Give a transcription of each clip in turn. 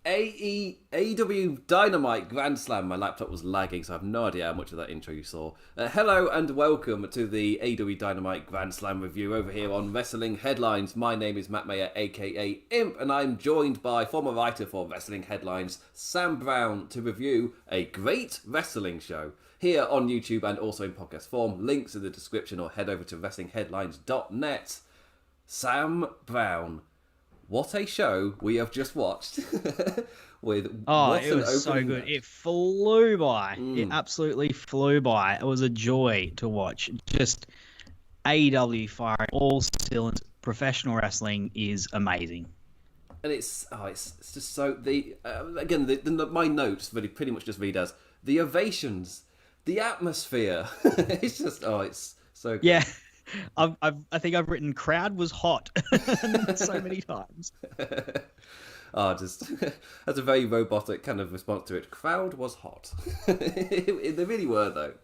AEW Dynamite Grand Slam. My laptop was lagging, so I have no idea how much of that intro you saw. Hello and welcome to the AEW Dynamite Grand Slam review over here on Wrestling Headlines. My name is Matt Mayer, aka Imp, and I'm joined by former writer for Wrestling Headlines, Sam Brown, to review a great wrestling show here on YouTube and also in podcast form. Links in the description, or head over to wrestlingheadlines.net. Sam Brown. What a show we have just watched. With it was so good. Match. It flew by. It absolutely flew by. It was a joy to watch. Just AEW firing all cylinders. Professional wrestling is amazing. And it's just so my notes really pretty much just read as the ovations, the atmosphere. It's just it's so good. Yeah. I think I've written crowd was hot so many times. Just that's a very robotic kind of response to it. Crowd was hot. They really were though.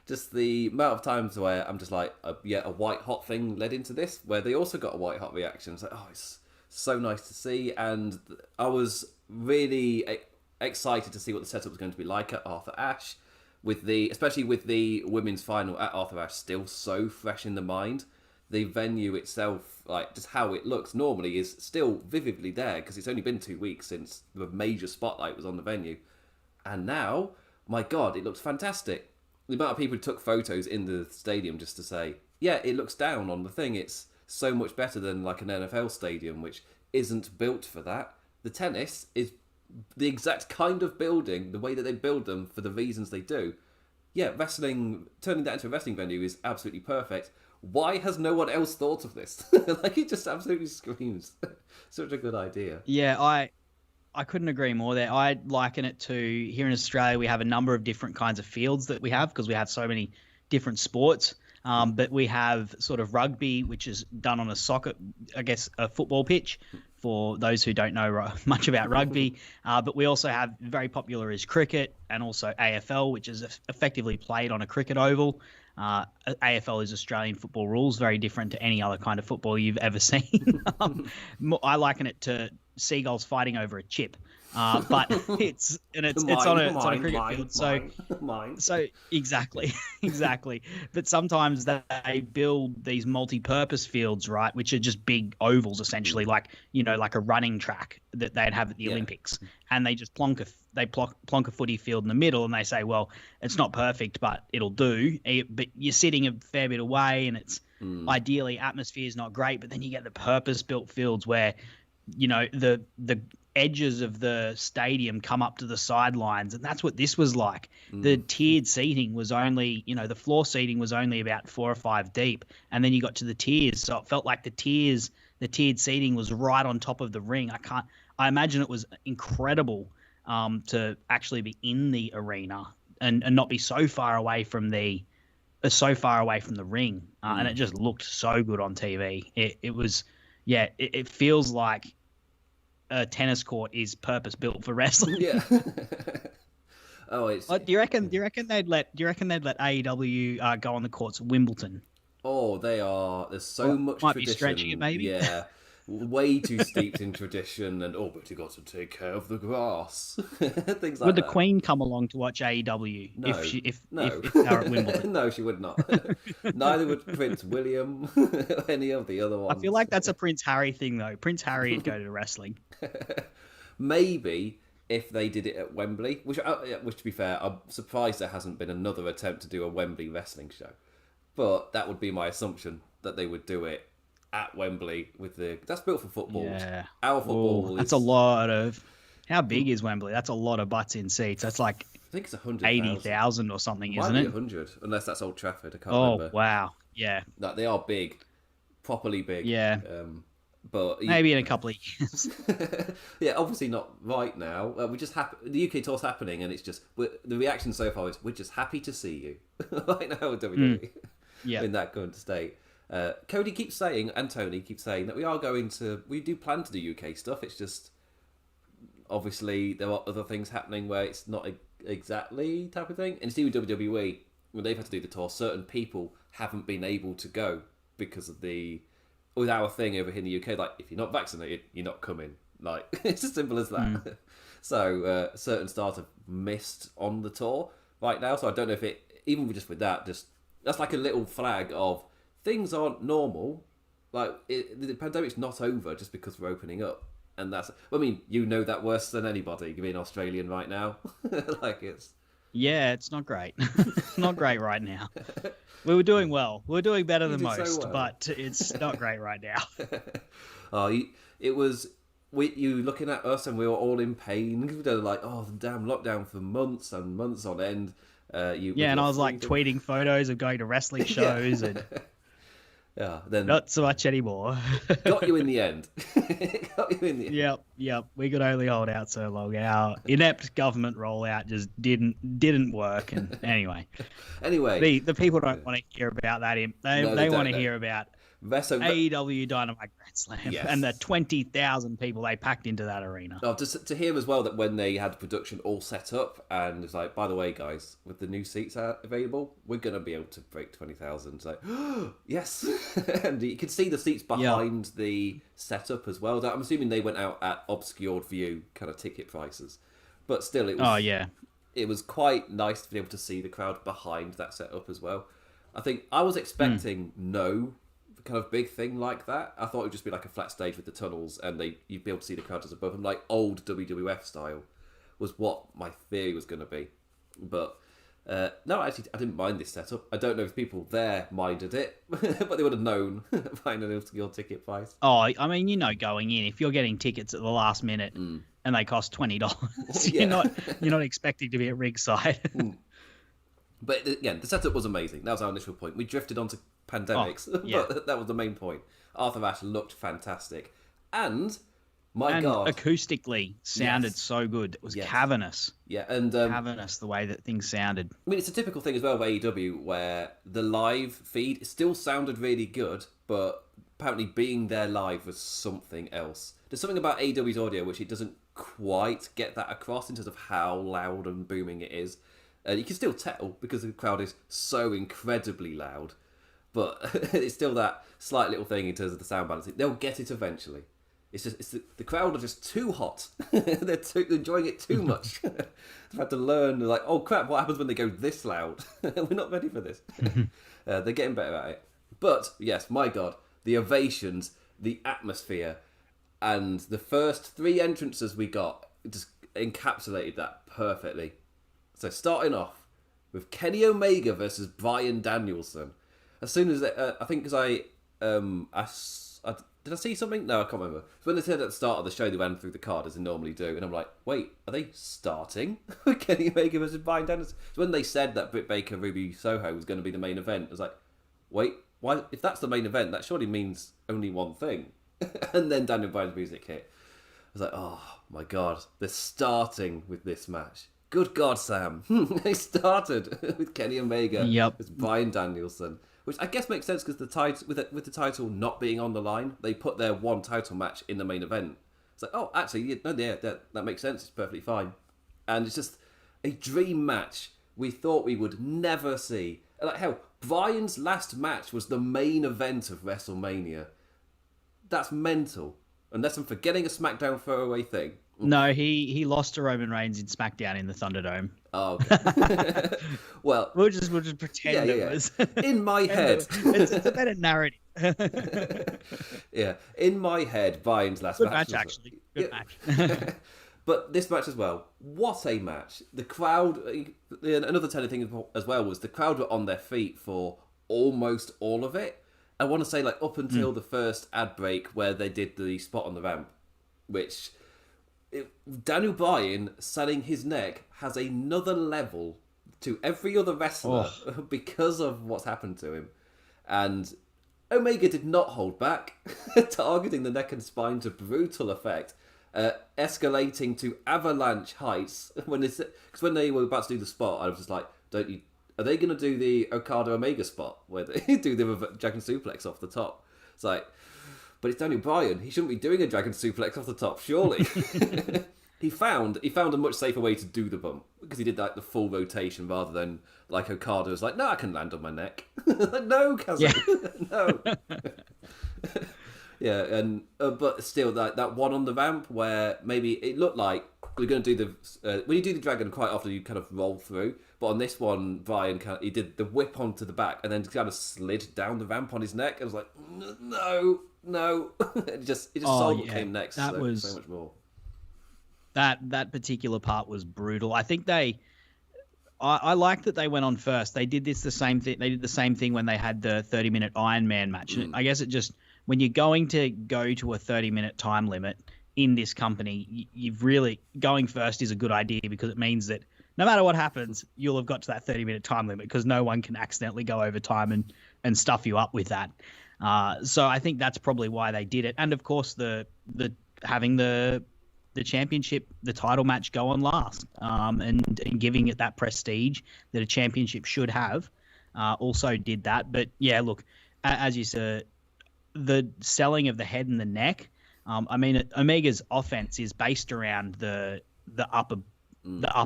Just the amount of times where I'm just like, a white hot thing led into this, where they also got a white hot reaction. It's like, it's so nice to see, and I was really excited to see what the setup was going to be like at Arthur Ashe. Especially with the women's final at Arthur Ashe still so fresh in the mind, the venue itself, like just how it looks normally, is still vividly there because it's only been 2 weeks since the major spotlight was on the venue, and now, my God, it looks fantastic. The amount of people who took photos in the stadium just to say, yeah, it looks down on the thing. It's so much better than like an NFL stadium, which isn't built for that. The tennis is the exact kind of building, the way that they build them for the reasons they do. Yeah, wrestling, turning that into a wrestling venue is absolutely perfect. Why has no one else thought of this? Like, it just absolutely screams. Such a good idea. Yeah, I couldn't agree more there. I liken it to, here in Australia, we have a number of different kinds of fields that we have because we have so many different sports. But we have sort of rugby, which is done on a football pitch, for those who don't know much about rugby. But we also have, very popular is cricket, and also AFL, which is effectively played on a cricket oval. AFL is Australian football rules, very different to any other kind of football you've ever seen. I liken it to seagulls fighting over a chip. But it's on a cricket field. So exactly. But sometimes they build these multi-purpose fields, right, which are just big ovals essentially, like a running track that they'd have at the Olympics, and they just plonk a footy field in the middle, and they say, well, it's not perfect, but it'll do. But you're sitting a fair bit away, and it's ideally atmosphere is not great, but then you get the purpose-built fields where the edges of the stadium come up to the sidelines, and that's what this was like. The tiered seating was only, the floor seating was only about 4 or 5 deep, and then you got to the tiers, so it felt like the tiered seating was right on top of the ring. I imagine it was incredible to actually be in the arena and not be so far away from the ring, and it just looked so good on TV. It feels like a tennis court is purpose built for wrestling. Yeah. Do you reckon they'd let AEW go on the courts at Wimbledon? Oh, they are. There's so much might tradition. Be stretching it, maybe. Yeah. Way too steeped in tradition, and but you got to take care of the grass. Things like that. Would the Queen come along to watch AEW if they were at Wimbledon? No, she would not. Neither would Prince William, any of the other ones. I feel like that's a Prince Harry thing, though. Prince Harry would go to wrestling. Maybe if they did it at Wembley, which to be fair, I'm surprised there hasn't been another attempt to do a Wembley wrestling show. But that would be my assumption, that they would do it at Wembley that's built for football. Yeah. Our football that's a lot of. How big is Wembley? That's a lot of butts in seats. That's like, I think it's 100,000. 80,000 or something, isn't it? 100, unless that's Old Trafford. I can't remember. Oh wow, yeah. No, they are big, properly big. Yeah. But maybe in a couple of years. Yeah, obviously not right now. We just the UK tour's happening, and it's just the reaction so far is we're just happy to see you right now with WWE. Yeah. In that current state. Cody keeps saying, and Tony keeps saying, that we do plan to do UK stuff. It's just, obviously, there are other things happening where it's not exactly type of thing. And see with WWE, when they've had to do the tour, certain people haven't been able to go because of with our thing over here in the UK, like, if you're not vaccinated, you're not coming. Like, it's as simple as that. So, certain stars have missed on the tour right now. So I don't know if it, even just with that, that's like a little flag of things aren't normal. Like, the pandemic's not over just because we're opening up. And that's, I mean, you know that worse than anybody, being Australian right now. Like, it's... Yeah, it's not great. It's not great right now. We were doing well. We were doing better than most, so well. But it's not great right now. It was... you looking at us and we were all in pain. We were like, oh, the damn lockdown for months and months on end. And I was like tweeting photos of going to wrestling shows and then not so much anymore. Got you in the end. Yep. We could only hold out so long. Our inept government rollout just didn't work. And anyway, the people don't want to hear about that. They want to hear about AEW Dynamite Grand Slam and the 20,000 people they packed into that arena. Oh, to hear as well that when they had production all set up and it's like, by the way, guys, with the new seats available, we're going to be able to break 20,000. It's like, oh, yes. And you could see the seats behind the setup as well. I'm assuming they went out at obscured view kind of ticket prices. But still, it was, it was quite nice to be able to see the crowd behind that setup as well. I think I was expecting no kind of big thing like that. I thought it would just be like a flat stage with the tunnels and you'd be able to see the crowd just above them, like old WWF style was what my theory was going to be. But no, actually, I didn't mind this setup. I don't know if people there minded it, but they would have known buying an obscure ticket price. Oh, I mean, going in, if you're getting tickets at the last minute and they cost $20, you're not expecting to be at ringside. But again, the setup was amazing. That was our initial point. We drifted onto pandemics, but that was the main point. Arthur Ashe looked fantastic. And, God. Acoustically sounded so good. It was cavernous. Yeah, and... cavernous, the way that things sounded. I mean, it's a typical thing as well of AEW, where the live feed still sounded really good, but apparently being there live was something else. There's something about AEW's audio which it doesn't quite get that across in terms of how loud and booming it is. You can still tell because the crowd is so incredibly loud, but it's still that slight little thing in terms of the sound balancing. They'll get it eventually. It's the crowd are just too hot. They're enjoying it too much. They've had to learn. They're like, oh crap, what happens when they go this loud? We're not ready for this. They're getting better at it. But yes, my God, the ovations, the atmosphere, and the first 3 entrances we got just encapsulated that perfectly. So starting off with Kenny Omega versus Bryan Danielson. As soon as I think because did I see something? No, I can't remember. So when they said at the start of the show, they ran through the card as they normally do, and I'm like, wait, are they starting with Kenny Omega versus Bryan Danielson? So when they said that Britt Baker, Ruby Soho was going to be the main event, I was like, wait, why? If that's the main event, that surely means only one thing. And then Daniel Bryan's music hit. I was like, oh my God, they're starting with this match. Good God, Sam. They started with Kenny Omega with Bryan Danielson, which I guess makes sense because with the title not being on the line, they put their one title match in the main event. It's like, oh, actually, that makes sense. It's perfectly fine. And it's just a dream match we thought we would never see. Like, hell, Bryan's last match was the main event of WrestleMania. That's mental. Unless I'm forgetting a SmackDown throwaway thing. No, he lost to Roman Reigns in SmackDown in the Thunderdome. Oh, okay. Well, we'll just pretend it was. In my head. It's a better narrative. Yeah, in my head, Bryan's last match. Actually. Good match. But this match as well, what a match. The crowd, another telling thing as well was the crowd were on their feet for almost all of it. I want to say like up until the first ad break where they did the spot on the ramp, which... Daniel Bryan selling his neck has another level to every other wrestler because of what's happened to him. And Omega did not hold back, targeting the neck and spine to brutal effect, escalating to avalanche heights. Because when they were about to do the spot, I was just like, are they going to do the Okada Omega spot where they do the Dragon Suplex off the top? It's like... But it's Daniel Bryan. He shouldn't be doing a Dragon Suplex off the top, surely. He found a much safer way to do the bump because he did like the full rotation rather than like Okada was like, no, I can land on my neck. Like, no, cousin, no. Yeah, and but still, that one on the ramp where maybe it looked like we're going to do the when you do the dragon, quite often you kind of roll through. But on this one, Brian he did the whip onto the back and then kind of slid down the ramp on his neck. I was like, no, it just sold what came next. That was so much more. That particular part was brutal. I think I like that they went on first. They did the same thing. They did the same thing when they had the 30-minute Iron Man match. I guess it just, when you're going to go to a 30-minute time limit in this company, you've really, going first is a good idea, because it means that no matter what happens, you'll have got to that 30-minute time limit, because no one can accidentally go over time and stuff you up with that. So I think that's probably why they did it. And of course, the having the championship, the title match go on last, and giving it that prestige that a championship should have, also did that. But yeah, look, as you said, the selling of the head and the neck. I mean, Omega's offense is based around the upper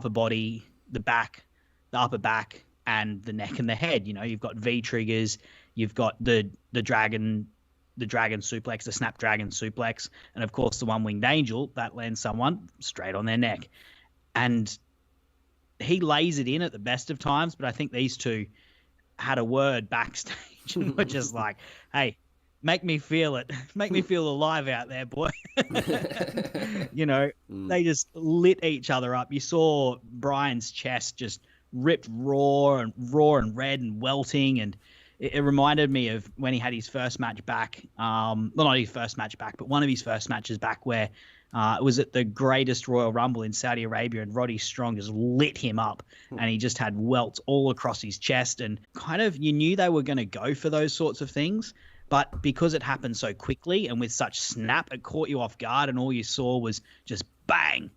body, the upper back, and the neck and the head. You know, you've got V triggers, you've got the dragon suplex, the snapdragon suplex, and of course the one-winged angel that lands someone straight on their neck. And he lays it in at the best of times, but I think these two had a word backstage and were just like, hey, make me feel it. Make me feel alive out there, boy. You know, they just lit each other up. You saw Brian's chest just ripped raw and red and welting, and it reminded me of when he had his first match back. Well, not his first match back, but one of his first matches back, where it was at the greatest Royal Rumble in Saudi Arabia, and Roddy Strong just lit him up, and he just had welts all across his chest. And kind of, you knew they were going to go for those sorts of things, but because it happened so quickly and with such snap, it caught you off guard, and all you saw was just bang,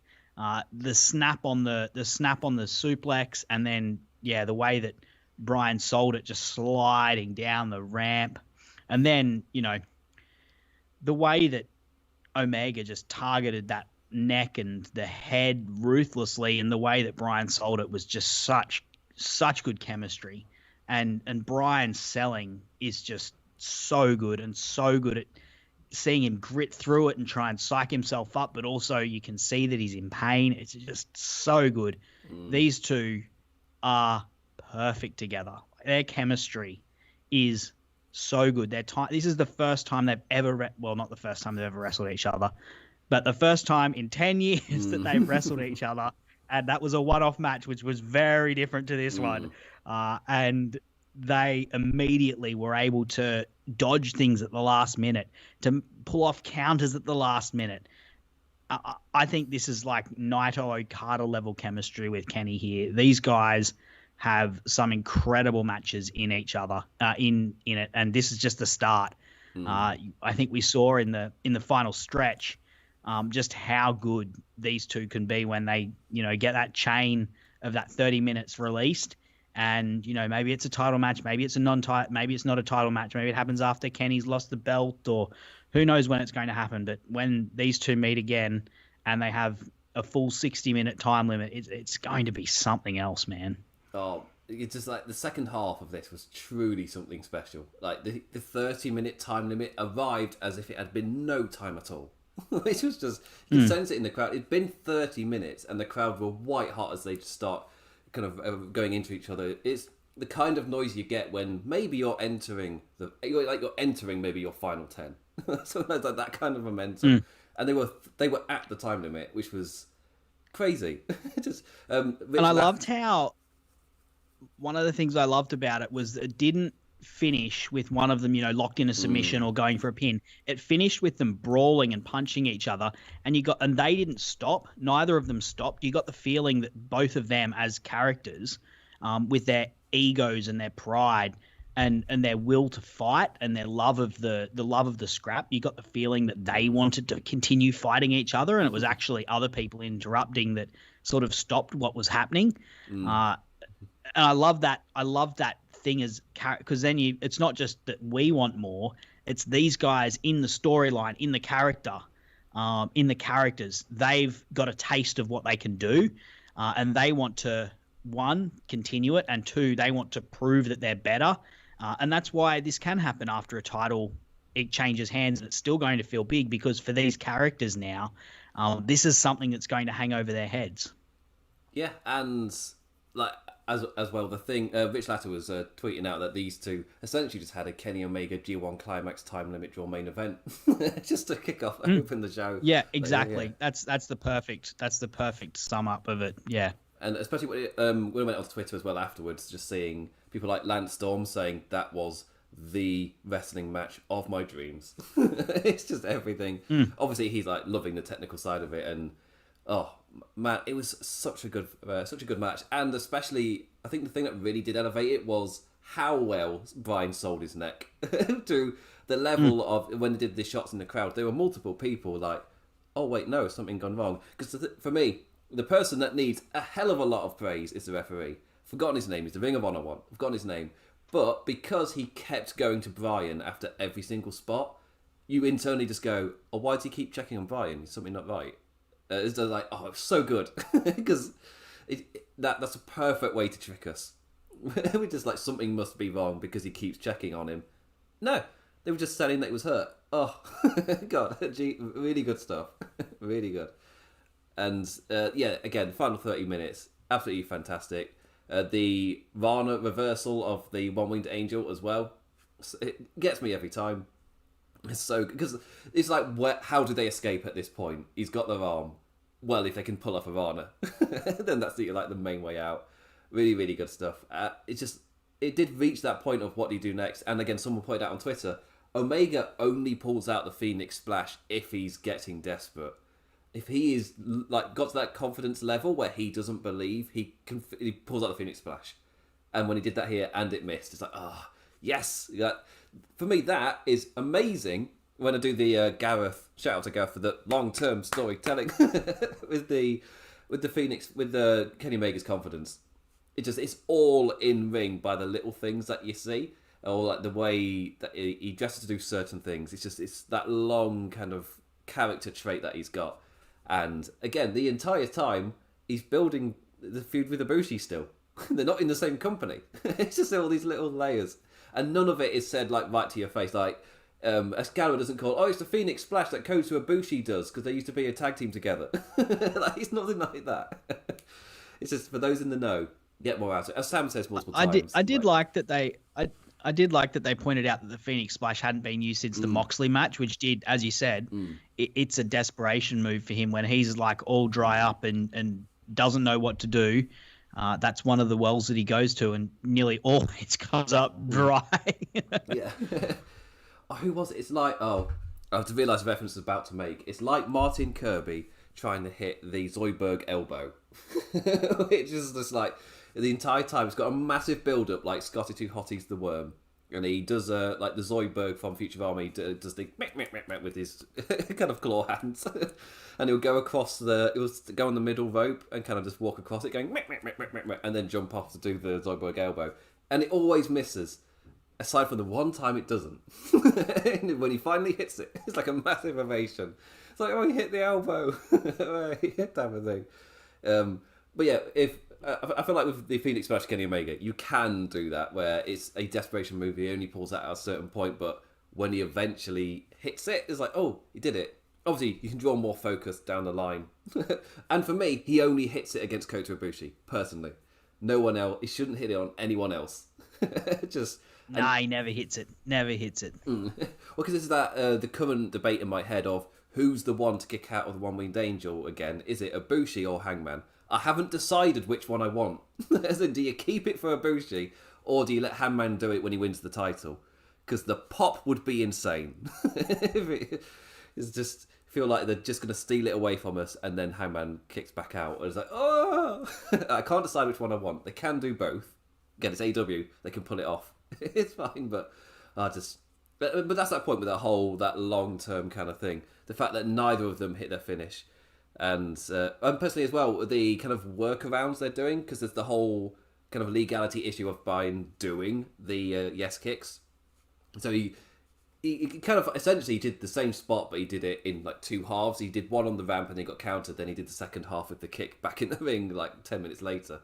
the snap on the suplex, and then the way that Brian sold it, just sliding down the ramp. And then, you know, the way that Omega just targeted that neck and the head ruthlessly, and the way that Brian sold it was just such good chemistry. And Brian's selling is just so good, and so good at seeing him grit through it and try and psych himself up, but also you can see that he's in pain. It's just so good. These two are perfect together. Their chemistry is so good. This is the first time they've ever not the first time they've ever wrestled each other, but the first time in 10 years that they've wrestled each other, and that was a one-off match, which was very different to this one. And they immediately were able to dodge things at the last minute, to pull off counters at the last minute. I think this is like Naito Okada level chemistry with Kenny here. These guys have some incredible matches in each other, in it, and this is just the start. I think we saw in the final stretch just how good these two can be when they, you know, get that chain of that 30 minutes released. And, you know, maybe it's a title match, maybe it's a non-title, maybe it's not a title match, maybe it happens after Kenny's lost the belt, or who knows when it's going to happen. But when these two meet again and they have a full 60-minute time limit, it's going to be something else, man. Oh, it's just like the second half of this was truly something special. Like the 30-minute time limit arrived as if it had been no time at all. Which was just, you could sense it in the crowd. It'd been 30 minutes and the crowd were white hot as they just start kind of going into each other. It's the kind of noise you get when maybe you're entering maybe your final 10. So like that kind of momentum. And they were at the time limit, which was crazy. Just and I loved how, one of the things I loved about it was that it didn't finish with one of them, you know, locked in a submission or going for a pin. It finished with them brawling and punching each other, and they didn't stop. Neither of them stopped. You got the feeling that both of them as characters, with their egos and their pride and their will to fight and their love of the scrap, you got the feeling that they wanted to continue fighting each other, and it was actually other people interrupting that sort of stopped what was happening. And I love that. I love that thing as, because then it's not just that we want more, it's these guys in the storyline, in the character, in the characters. They've got a taste of what they can do, and they want to, one, continue it, and two, they want to prove that they're better. And that's why this can happen after a title it changes hands and it's still going to feel big, because for these characters now, this is something that's going to hang over their heads. Yeah, and like as well, the thing Rich Latter was tweeting out that these two essentially just had a Kenny Omega G1 Climax time limit draw main event just to kick off and open the show. Yeah, exactly. Yeah. That's the perfect sum up of it. Yeah. And especially when I went on Twitter as well afterwards, just seeing people like Lance Storm saying that was the wrestling match of my dreams. It's just everything. Obviously, he's like loving the technical side of it, and oh man, it was such a good match. And especially, I think the thing that really did elevate it was how well Bryan sold his neck to the level of when they did the shots in the crowd. There were multiple people like, oh wait, no, something gone wrong. Because for me, the person that needs a hell of a lot of praise is the referee. Forgotten his name. He's the Ring of Honor one. Forgotten his name. But because he kept going to Bryan after every single spot, you internally just go, oh, why does he keep checking on Bryan? Is something not right? It's like, oh, it's so good. Because that's a perfect way to trick us. We're just like, something must be wrong because he keeps checking on him. No, they were just saying that he was hurt. Oh, God, gee, really good stuff. Really good. And yeah, again, final 30 minutes, absolutely fantastic. The Rana reversal of the one-winged angel as well, it gets me every time. It's so good, because it's like, how do they escape at this point? He's got their arm. Well, if they can pull off a Rana, then that's the main way out. Really, really good stuff. It did reach that point of what do you do next? And again, someone pointed out on Twitter, Omega only pulls out the Phoenix Splash if he's getting desperate. If he is like got to that confidence level where he doesn't believe, he pulls out the Phoenix Splash. And when he did that here and it missed, it's like, oh, yes. For me, that is amazing. When I do the Gareth, shout out to Gareth for the long-term storytelling with the Phoenix, with the Kenny Omega's confidence. It's all in ring by the little things that you see, or like the way that he dresses to do certain things. It's that long kind of character trait that he's got. And again, the entire time, he's building the feud with Ibushi still. They're not in the same company. It's just all these little layers. And none of it is said like right to your face. Like, Escalibur doesn't call, oh, it's the Phoenix Splash that Kota Ibushi does because they used to be a tag team together. Like, it's nothing like that. It's just, for those in the know, get more out of it. As Sam says multiple times. I did like that they pointed out that the Phoenix Splash hadn't been used since the Moxley match, which did, as you said, it's a desperation move for him when he's like all dry up and doesn't know what to do. That's one of the wells that he goes to, and nearly always comes up dry. Yeah. Oh, who was it? It's like, I have to realise the reference I was about to make. It's like Martin Kirby trying to hit the Zoidberg elbow. Which is just like, the entire time, it's got a massive build-up, like Scotty 2 Hotties the Worm. And he does, like the Zoidberg from Futurama, he does the meh, meh, meh, meh, with his kind of claw hands. And he'll go across he'll go on the middle rope and kind of just walk across it going meh, meh, meh, meh, meh, meh, and then jump off to do the Zoidberg elbow. And it always misses. Aside from the one time it doesn't. When he finally hits it, it's like a massive ovation. It's like, oh, he hit the elbow. He hit that thing. But yeah, I feel like with the Phoenix Splash Kenny Omega, you can do that where it's a desperation move. He only pulls that at a certain point, but when he eventually hits it, it's like, oh, he did it. Obviously, you can draw more focus down the line. And for me, he only hits it against Kota Ibushi, personally. No one else. He shouldn't hit it on anyone else. He never hits it. Never hits it. Well, because this is that the current debate in my head of who's the one to kick out of the One-Winged Angel again. Is it Ibushi or Hangman? I haven't decided which one I want. As in, do you keep it for Ibushi, or do you let Hangman do it when he wins the title? Because the pop would be insane. It's just feel like they're just going to steal it away from us, and then Hangman kicks back out. And it's like, oh! I can't decide which one I want. They can do both. Again, it's AEW. They can pull it off. It's fine, but But that's that point with that long-term kind of thing. The fact that neither of them hit their finish. And personally as well, the kind of workarounds they're doing, because there's the whole kind of legality issue of Bryan doing the yes kicks. So he kind of essentially did the same spot, but he did it in like two halves. He did one on the ramp and he got countered, then he did the second half with the kick back in the ring like 10 minutes later.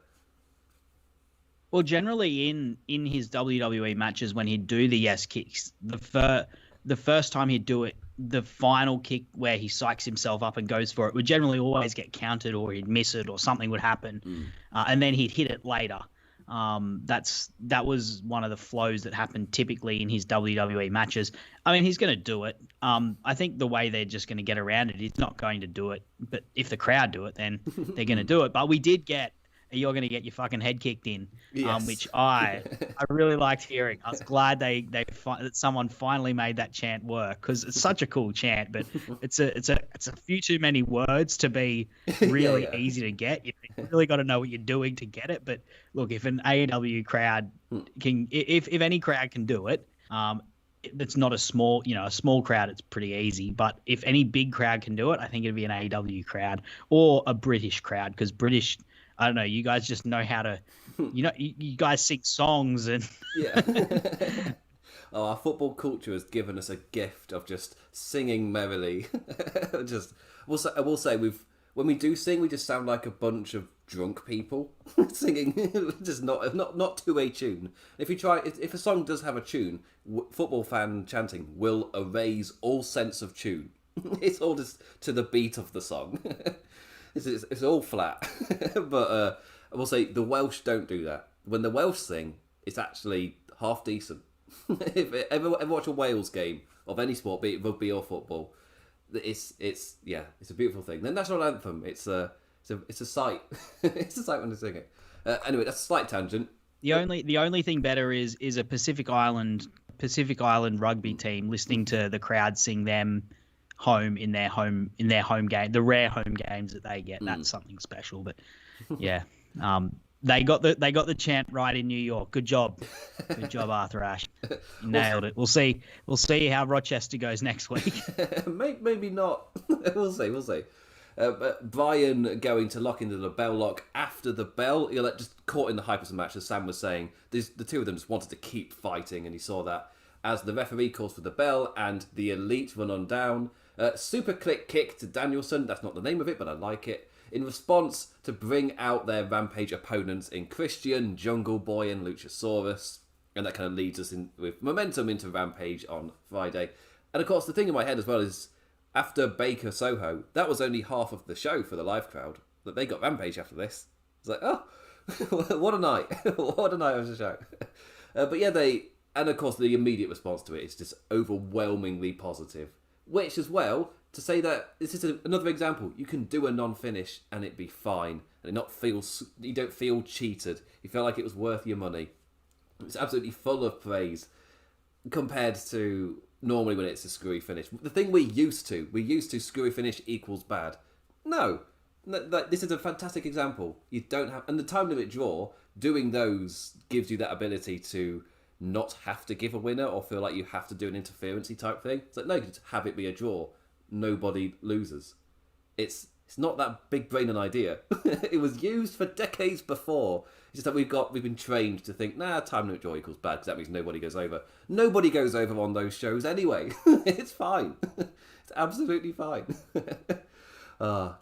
Well, generally in his WWE matches, when he'd do the yes kicks, the first time he'd do it, the final kick where he psychs himself up and goes for it would generally always get countered, or he'd miss it, or something would happen, and then he'd hit it later. That was one of the flows that happened typically in his WWE matches. I mean, he's going to do it. I think the way they're just going to get around it, he's not going to do it. But if the crowd do it, then they're going to do it. But we did get "You're going to get your fucking head kicked in," yes. Which I really liked hearing. I was glad that someone finally made that chant work, because it's such a cool chant. But it's a few too many words to be really easy to get. You really got to know what you're doing to get it. But look, if an AEW crowd can, if any crowd can do it, it's not a small crowd. It's pretty easy. But if any big crowd can do it, I think it'd be an AEW crowd or a British crowd, because British, I don't know, you guys just know how to, you guys sing songs and yeah. Oh, our football culture has given us a gift of just singing merrily. I will say when we do sing, we just sound like a bunch of drunk people singing, just not to a tune. If a song does have a tune, football fan chanting will erase all sense of tune. It's all just to the beat of the song. It's all flat. But I will say the Welsh don't do that. When the Welsh sing, it's actually half decent. If you ever watch a Wales game of any sport, be it rugby or football, it's a beautiful thing. The national anthem, it's a sight. It's a sight when they sing it. Anyway, that's a slight tangent. The only thing better is a Pacific Island rugby team listening to the crowd sing them home in their home game, the rare home games that they get. That's something special. But yeah, they got the chant right in New York. Good job, Arthur Ashe. You nailed it. We'll see how Rochester goes next week. Maybe not. We'll see. But Brian going to lock into the bell lock after the bell. You're just caught in the hype of the match, as Sam was saying. The two of them just wanted to keep fighting, and he saw that as the referee calls for the bell and the Elite run on down. Super click kick to Danielson. That's not the name of it, but I like it. In response to bring out their Rampage opponents in Christian, Jungle Boy, and Luchasaurus. And that kind of leads us in with momentum into Rampage on Friday. And of course, the thing in my head as well is, after Baker Soho, that was only half of the show for the live crowd. That they got Rampage after this. It's like, oh, what a night. What a night of a show. But yeah, and of course the immediate response to it is just overwhelmingly positive. Which as well, to say that this is another example, you can do a non-finish and it be fine. And you don't feel cheated. You feel like it was worth your money. It's absolutely full of praise compared to normally when it's a screwy finish. The thing we're used to screwy finish equals bad. No, this is a fantastic example. You don't have, and the time limit draw, doing those gives you that ability to not have to give a winner or feel like you have to do an interference-y type thing. It's like, no, you just have it be a draw. Nobody loses. It's not that big brain an idea. It was used for decades before. It's just that we've been trained to think, time limit draw equals bad because that means nobody goes over. Nobody goes over on those shows anyway. It's fine. It's absolutely fine. That's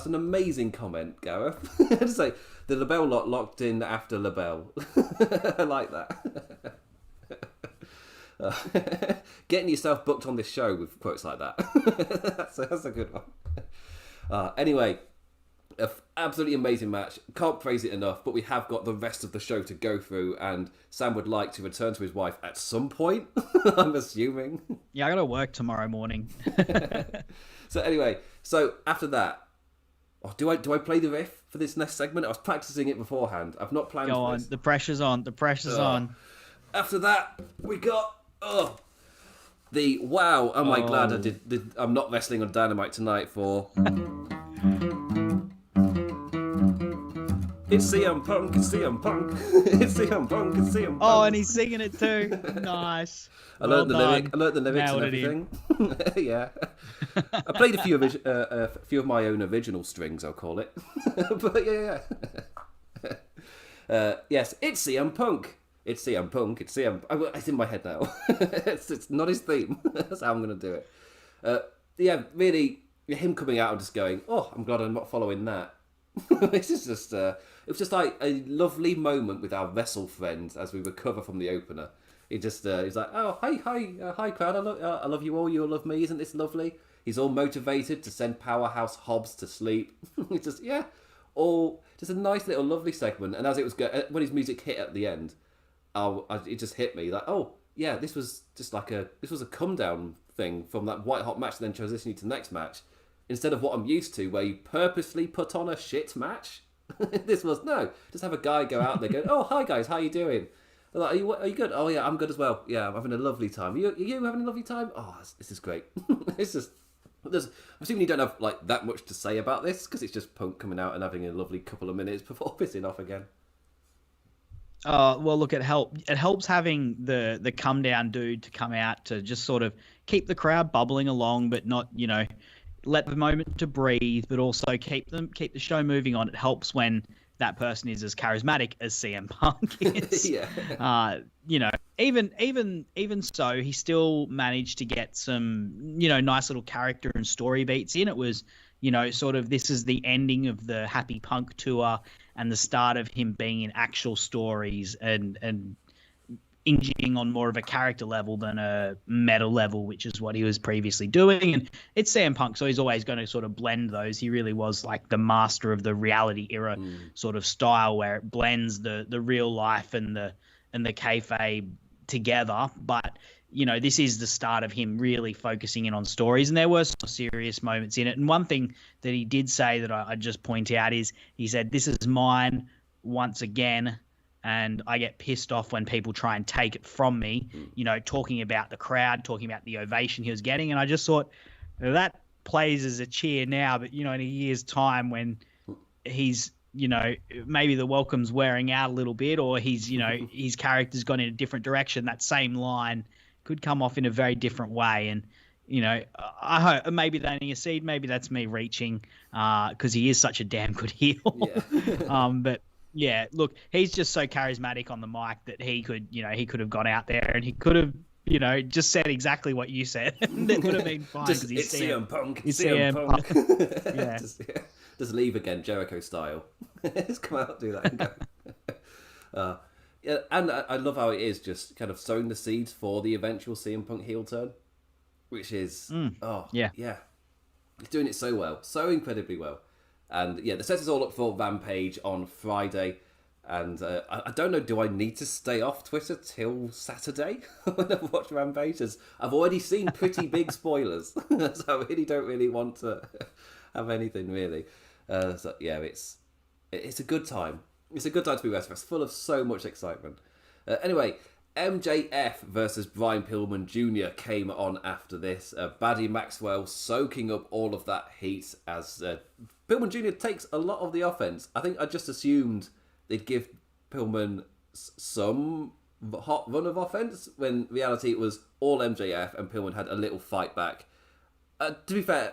an amazing comment, Gareth. Just say the LaBelle lot locked in after LaBelle. I like that. Getting yourself booked on this show with quotes like that. that's a good one. Anyway, absolutely amazing match. Can't praise it enough, but we have got the rest of the show to go through, and Sam would like to return to his wife at some point, I'm assuming. Yeah, I got to work tomorrow morning. So anyway, after that, do I play the riff for this next segment? I was practicing it beforehand. I've not planned for this. The pressure's on. The pressure's on. After that, we got the wow. Am I glad I did? I'm not wrestling on Dynamite tonight for. It's CM Punk, it's CM Punk, it's CM Punk, it's CM Punk. Oh, and he's singing it too. Nice. I learned the lyrics and everything. Yeah. I played a few of my own original strings, I'll call it. But yeah. Yes, it's CM Punk. It's CM Punk. It's CM. It's in my head now. It's not his theme. That's how I'm going to do it. Yeah, really, him coming out and just going, oh, I'm glad I'm not following that. It's just it was just like a lovely moment with our Wrestle friends as we recover from the opener. He just he's like, oh hi crowd, I love you all, you all love me, isn't this lovely? He's all motivated to send Powerhouse Hobbs to sleep. It's just all just a nice little lovely segment. And as it was when his music hit at the end, it just hit me like, oh yeah, this was a come down thing from that white hot match, and then transitioning to the next match, instead of what I'm used to, where you purposely put on a shit match. This was no, just have a guy go out there, go, oh hi guys, how you doing? They're like, are you good? Oh yeah, I'm good as well. Yeah, I'm having a lovely time. Are you having a lovely time? Oh, this is great. It's just. I'm assuming you don't have like that much to say about this because it's just Punk coming out and having a lovely couple of minutes before pissing off again. Well, look, it helps having the come down dude to come out to just sort of keep the crowd bubbling along, but not, let the moment to breathe, but also keep the show moving on. It helps when that person is as charismatic as CM Punk is. Yeah. Even so, he still managed to get some, nice little character and story beats in. It was, sort of this is the ending of the Happy Punk tour and the start of him being in actual stories and engaging on more of a character level than a meta level, which is what he was previously doing. And it's CM Punk, so he's always going to sort of blend those. He really was like the master of the reality era sort of style, where it blends the real life and the kayfabe together. But this is the start of him really focusing in on stories, and there were some serious moments in it. And one thing that he did say that I just point out is he said, "This is mine once again, and I get pissed off when people try and take it from me," talking about the crowd, talking about the ovation he was getting. And I just thought that plays as a cheer now, but, in a year's time when he's, maybe the welcome's wearing out a little bit, or he's, his character's gone in a different direction, that same line could come off in a very different way. And, I hope maybe that ain't a seed, maybe that's me reaching, because he is such a damn good heel. Yeah. But yeah, look, he's just so charismatic on the mic that he could have gone out there and he could have, just said exactly what you said. It would have been fine. It's CM Punk. It's CM Punk. Yeah. Just leave again, Jericho style. Just come out, do that, and go. Yeah, and I love how it is just kind of sowing the seeds for the eventual CM Punk heel turn, which is yeah, he's doing it so well, so incredibly well. And yeah, the set is all up for Rampage on Friday. And I don't know, do I need to stay off Twitter till Saturday when I watch Rampage? As I've already seen pretty big spoilers, so I really don't want to have anything really. So yeah, it's a good time. It's a good time to be wrestling. It's full of so much excitement. Anyway, MJF versus Brian Pillman Jr. came on after this. Baddy Maxwell soaking up all of that heat as Pillman Jr. takes a lot of the offense. I think I just assumed they'd give Pillman some hot run of offense, when in reality it was all MJF and Pillman had a little fight back. To be fair,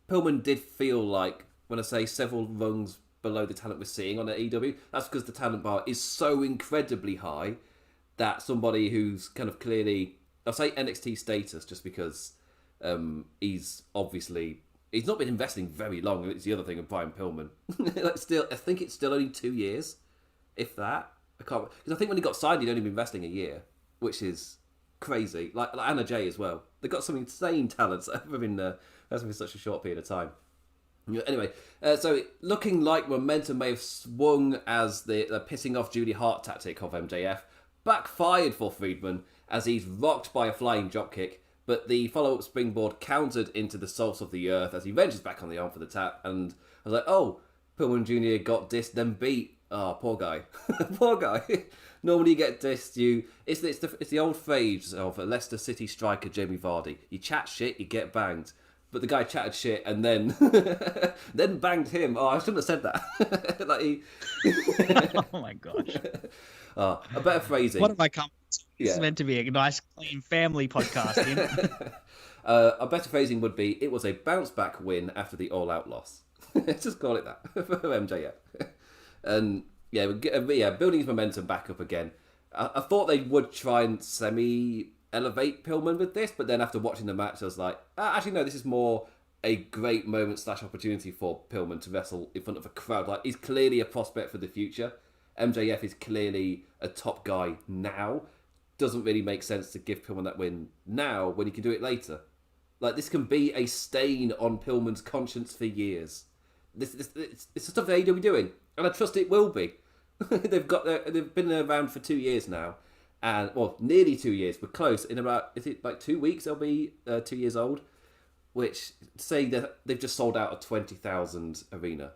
Pillman did feel like, when I say several rungs below the talent we're seeing on AEW, that's because the talent bar is so incredibly high that somebody who's kind of clearly, I'll say NXT status, just because he's not been investing very long. It's the other thing of Brian Pillman. I think it's still only 2 years, if that. Because I think when he got signed, he'd only been investing a year, which is crazy. Like Anna Jay as well. They've got some insane talents that have been such a short period of time. Anyway, so looking like momentum may have swung as the pissing off Judy Hart tactic of MJF backfired for Friedman as he's rocked by a flying dropkick, but the follow-up springboard countered into the salts of the earth as he ventures back on the arm for the tap. And I was like, oh, Pillman Jr. got dissed, then beat. Oh, poor guy. Poor guy. Normally you get dissed, it's the old phrase of a Leicester City striker, Jamie Vardy. You chat shit, you get banged. But the guy chatted shit and then then banged him. Oh, I shouldn't have said that. Oh my gosh. A better phrasing. What have I come to? This is meant to be a nice, clean family podcast. A better phrasing would be, it was a bounce back win after the all out loss. Just call it that for MJF. And yeah, building his momentum back up again. I thought they would try and elevate Pillman with this, but then after watching the match, I was like, actually no, this is more a great moment / opportunity for Pillman to wrestle in front of a crowd. Like, he's clearly a prospect for the future. MJF is clearly a top guy now. doesn't really make sense to give Pillman that win now when he can do it later. Like, this can be a stain on Pillman's conscience for years. It's the stuff that AEW doing, and I trust it will be. They've been around for 2 years now, and nearly 2 years. We're close. In about, is it like 2 weeks? They'll be 2 years old. Which say that they've just sold out a 20,000 arena,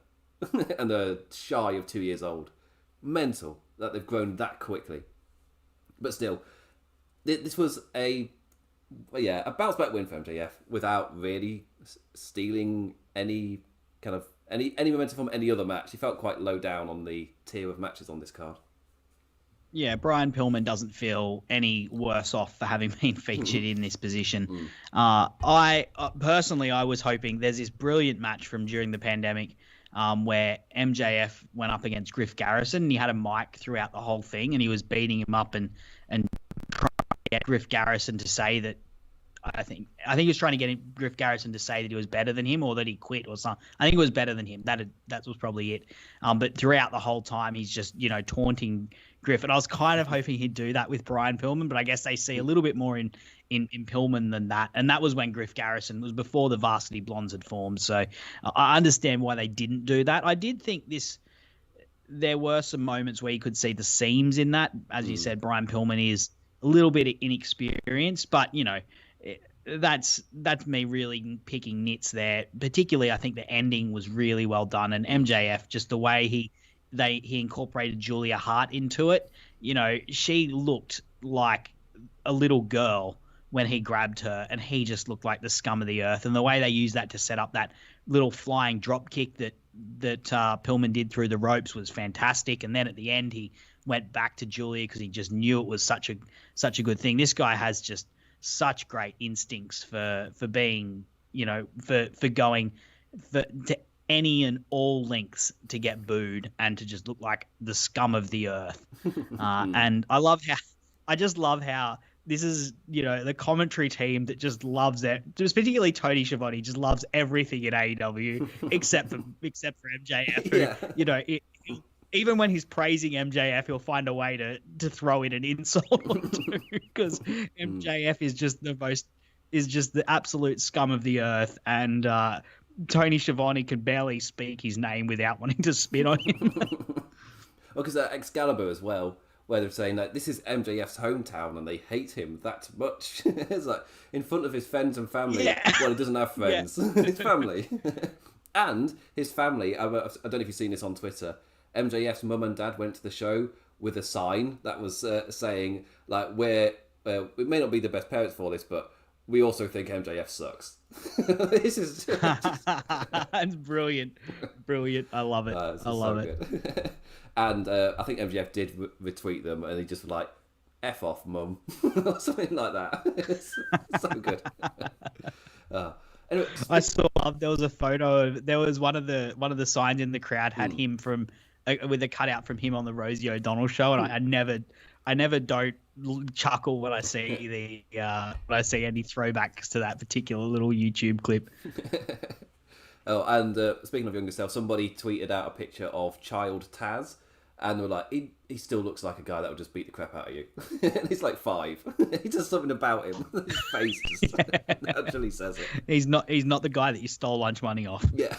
and they're shy of 2 years old. Mental that they've grown that quickly. But still, this was a bounce back win for MJF without really stealing any momentum from any other match. He felt quite low down on the tier of matches on this card. Yeah, Brian Pillman doesn't feel any worse off for having been featured in this position. I personally, I was hoping there's this brilliant match from during the pandemic where MJF went up against Griff Garrison, and he had a mic throughout the whole thing, and he was beating him up and trying to get Griff Garrison to say that. I think he was trying to get Griff Garrison to say that he was better than him or that he quit or something. I think it was better than him. That was probably it. But throughout the whole time, he's just, taunting Griff. And I was kind of hoping he'd do that with Brian Pillman, but I guess they see a little bit more in Pillman than that. And that was when Griff Garrison was before the Varsity Blondes had formed. So I understand why they didn't do that. I did think there were some moments where you could see the seams in that. As you said, Brian Pillman is a little bit inexperienced, but, that's me really picking nits there. Particularly, I think the ending was really well done, and MJF, just the way he incorporated Julia Hart into it. She looked like a little girl when he grabbed her, and he just looked like the scum of the earth. And the way they used that to set up that little flying drop kick that Pillman did through the ropes was fantastic. And then at the end, he went back to Julia because he just knew it was such a good thing. This guy has just such great instincts for being, for going to any and all lengths to get booed and to just look like the scum of the earth. And I just love how this is, the commentary team that just loves it. Just particularly Tony Schiavone just loves everything in AEW except for MJF. Yeah. Even when he's praising MJF, he'll find a way to throw in an insult or two, because MJF is just the absolute scum of the earth, and Tony Schiavone can barely speak his name without wanting to spit on him. Because Excalibur as well, where they're saying that this is MJF's hometown and they hate him that much. It's like in front of his friends and family. Yeah. Well, he doesn't have friends. Yeah. His family. And his family, I don't know if you've seen this on Twitter, MJF's mum and dad went to the show with a sign that was saying, like, we may not be the best parents for this, but we also think MJF sucks. This is That's brilliant. I love it. I love it. And I think MJF did retweet them, and he just was like, F off, mum. Or something like that. It's so good. Anyway, I saw there was a photo of, there was one of the signs in the crowd had him from with a cutout from him on the Rosie O'Donnell show, and I never don't chuckle when I see any throwbacks to that particular little YouTube clip. Oh, and speaking of younger self, somebody tweeted out a picture of child Taz, and they were like, he still looks like a guy that would just beat the crap out of you. And he's like 5. He does something about him. His face just naturally says it. He's not the guy that you stole lunch money off. Yeah.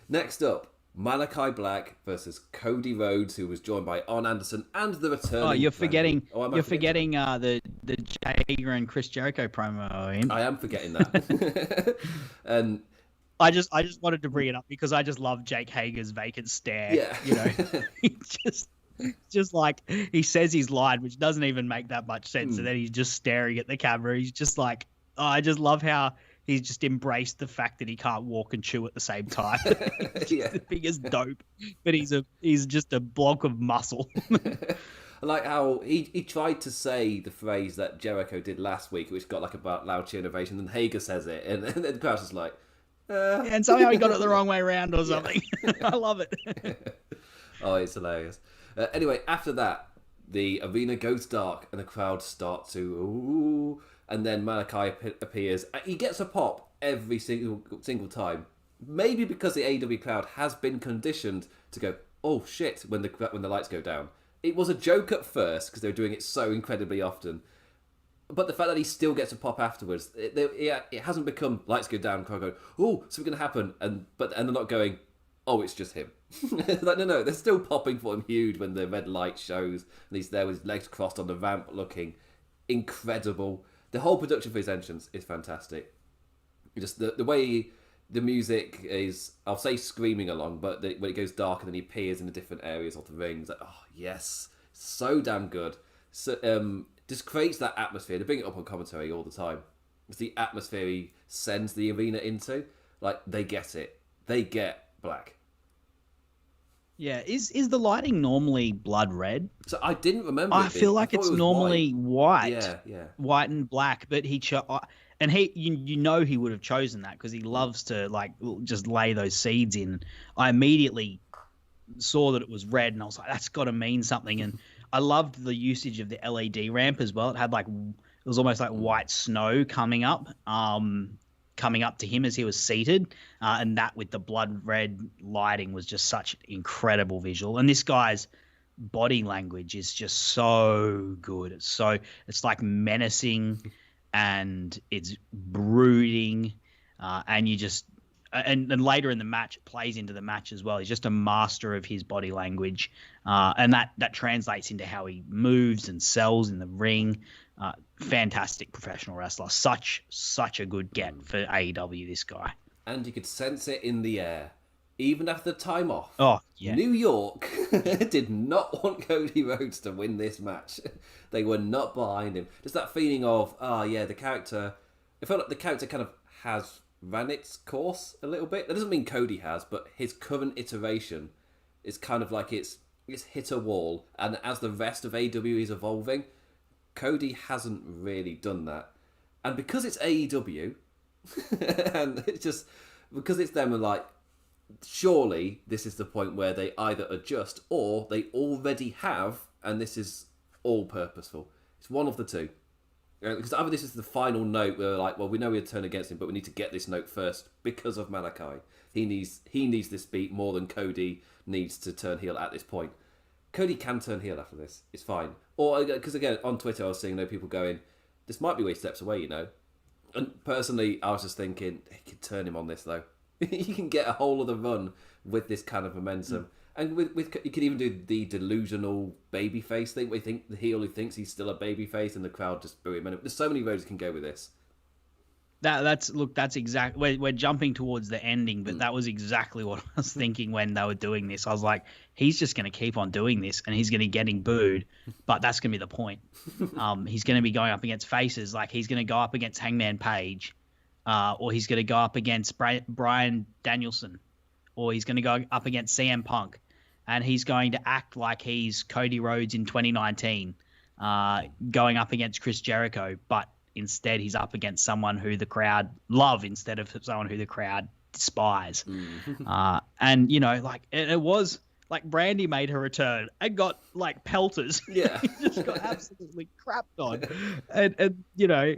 Next up, Malachi Black versus Cody Rhodes, who was joined by Arn Anderson and the returning. Oh, you're forgetting the Jay Hager and Chris Jericho promo. I am forgetting that. And I just wanted to bring it up because I just love Jake Hager's vacant stare. Yeah. He just like, he says his line, which doesn't even make that much sense, and then he's just staring at the camera. He's just like, I just love how he's just embraced the fact that he can't walk and chew at the same time. Yeah. The biggest dope, but he's just a block of muscle. I like how he tried to say the phrase that Jericho did last week, which got like about loud cheer innovation, and Hager says it, and then the crowd's just like, and somehow he got it the wrong way around or something. Yeah. I love it. Oh, it's hilarious. Anyway, after that, the arena goes dark and the crowd start to ooh, and then Malachi appears. He gets a pop every single time. Maybe because the AEW crowd has been conditioned to go, oh shit, when the lights go down. it was a joke at first because they were doing it so incredibly often. But the fact that he still gets a pop afterwards, it hasn't become lights go down, crowd go, oh, something's going to happen, and they're not going, oh, it's just him. Like, no, they're still popping for him huge when the red light shows, and he's there with his legs crossed on the ramp looking incredible. The whole production for his entrance is fantastic. Just the way the music is, I'll say screaming along, but when it goes dark and then he appears in the different areas of the ring, it's like, oh, yes, so damn good. So, just creates that atmosphere. They bring it up on commentary all the time. It's the atmosphere he sends the arena into. Like, they get it. They get Black. Yeah, is the lighting normally blood red? So I didn't remember. I feel like it's normally white. Yeah, white and black. But you know he would have chosen that because he loves to like just lay those seeds in. I immediately saw that it was red, and I was like, that's got to mean something. And I loved the usage of the LED ramp as well. It had it was almost like white snow coming up to him as he was seated, and that with the blood red lighting was just such an incredible visual. And this guy's body language is just so good. It's like menacing, and it's brooding, and you just and later in the match it plays into the match as well. He's just a master of his body language, and that translates into how he moves and sells in the ring. Fantastic professional wrestler. Such a good get for AEW, this guy. And you could sense it in the air. Even after the time off. Oh, yeah. New York did not want Cody Rhodes to win this match. They were not behind him. Just that feeling of, the character... I felt like the character kind of has ran its course a little bit. That doesn't mean Cody has, but his current iteration is kind of like it's hit a wall. And as the rest of AEW is evolving... Cody hasn't really done that. And because it's AEW, and it's just, because it's them, and like, surely this is the point where they either adjust or they already have, and this is all purposeful. It's one of the two. Because either this is the final note where we're like, well, we know we'll turn against him, but we need to get this note first because of Malachi. He needs this beat more than Cody needs to turn heel at this point. Cody can turn heel after this. It's fine. Or, because again, on Twitter I was seeing people going, this might be where he steps away, you know. And personally, I was just thinking, he could turn him on this, though. You can get a whole other run with this kind of momentum. And with you could even do the delusional babyface thing, where you think the heel who thinks he's still a babyface and the crowd just boo him. And there's so many roads you can go with this. That's exactly, we're jumping towards the ending, but that was exactly what I was thinking when they were doing this. I was like, he's just going to keep on doing this, and he's going to get booed, but that's going to be the point. He's going to be going up against faces, like he's going to go up against Hangman Page, or he's going to go up against Bryan Danielson, or he's going to go up against CM Punk, and he's going to act like he's Cody Rhodes in 2019, going up against Chris Jericho, but instead he's up against someone who the crowd love instead of someone who the crowd despise. And, you know, like, it was like Brandy made her return and got like pelters. Yeah. He just got absolutely crapped on. And, you know,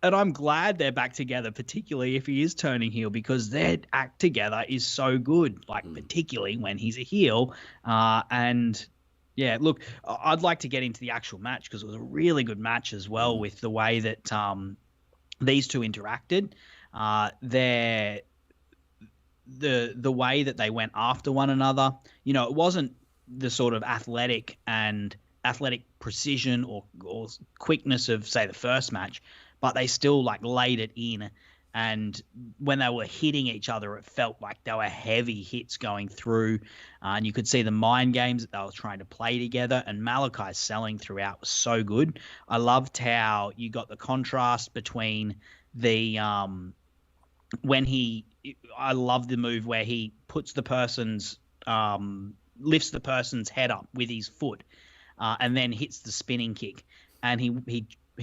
and I'm glad they're back together, particularly if he is turning heel, because their act together is so good, like particularly when he's a heel. And yeah, look, I'd like to get into the actual match because it was a really good match as well with the way that these two interacted. The way that they went after one another, you know, it wasn't the sort of athletic precision or quickness of, say, the first match, but they still like laid it in. And when they were hitting each other, it felt like they were heavy hits going through. And you could see the mind games that they were trying to play together. And Malachi's selling throughout was so good. I loved how you got the contrast between the I love the move where he puts the person's lifts the person's head up with his foot, and then hits the spinning kick. And he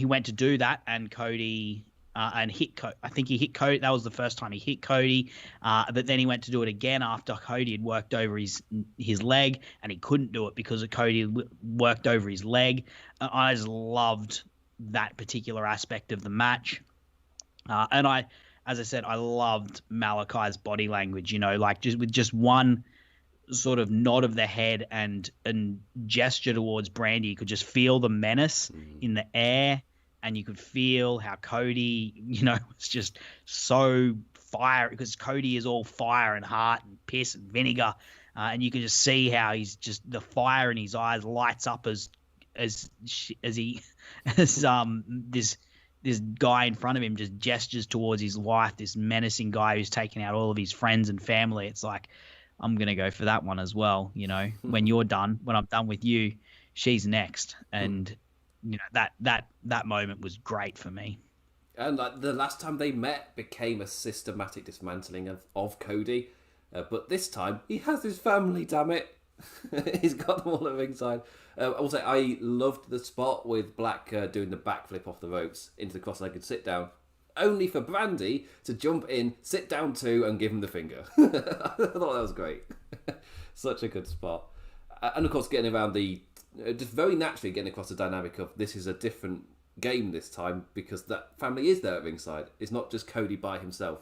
went to do that, and Cody. And hit Cody. I think he hit Cody. That was the first time he hit Cody. But then he went to do it again after Cody had worked over his leg, and he couldn't do it because Cody worked over his leg. I just loved that particular aspect of the match. And as I said, I loved Malachi's body language. You know, like just with just one sort of nod of the head and gesture towards Brandy, you could just feel the menace in the air, and you could feel how Cody, was just so fire, because Cody is all fire and heart and piss and vinegar, and you can just see how he's just, the fire in his eyes lights up as this guy in front of him just gestures towards his wife, this menacing guy who's taking out all of his friends and family. It's like, I'm going to go for that one as well. When you're done, when I'm done with you, she's next. And, that moment was great for me. And the last time they met became a systematic dismantling of Cody. But this time, he has his family, damn it. He's got them all at ringside. I will say, I loved the spot with Black doing the backflip off the ropes into the cross-legged sit-down, only for Brandy to jump in, sit down too, and give him the finger. I thought that was great. Such a good spot. And of course, getting around just very naturally getting across the dynamic of this is a different game this time, because that family is there at ringside. It's not just Cody by himself,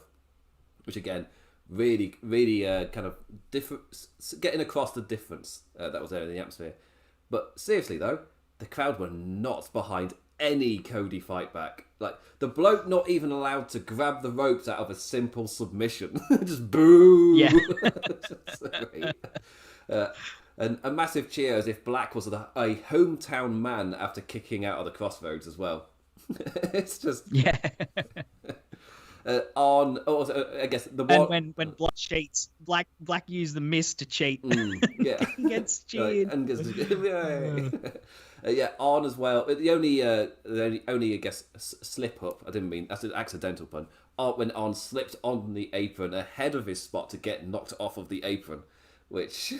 which again, really, really kind of different, getting across the difference that was there in the atmosphere. But seriously though, the crowd were not behind any Cody fight back. Like, the bloke not even allowed to grab the ropes out of a simple submission. Just boo! Yeah. So great. And a massive cheer as if Black was a hometown man after kicking out of the Crossroads as well. It's just... Yeah. I guess the one... And when Black cheats, Black used the mist to cheat. Yeah. He gets cheered. And gets, yeah, on as well. The only I guess slip up. I didn't mean, that's an accidental pun. When On slipped on the apron ahead of his spot to get knocked off of the apron, which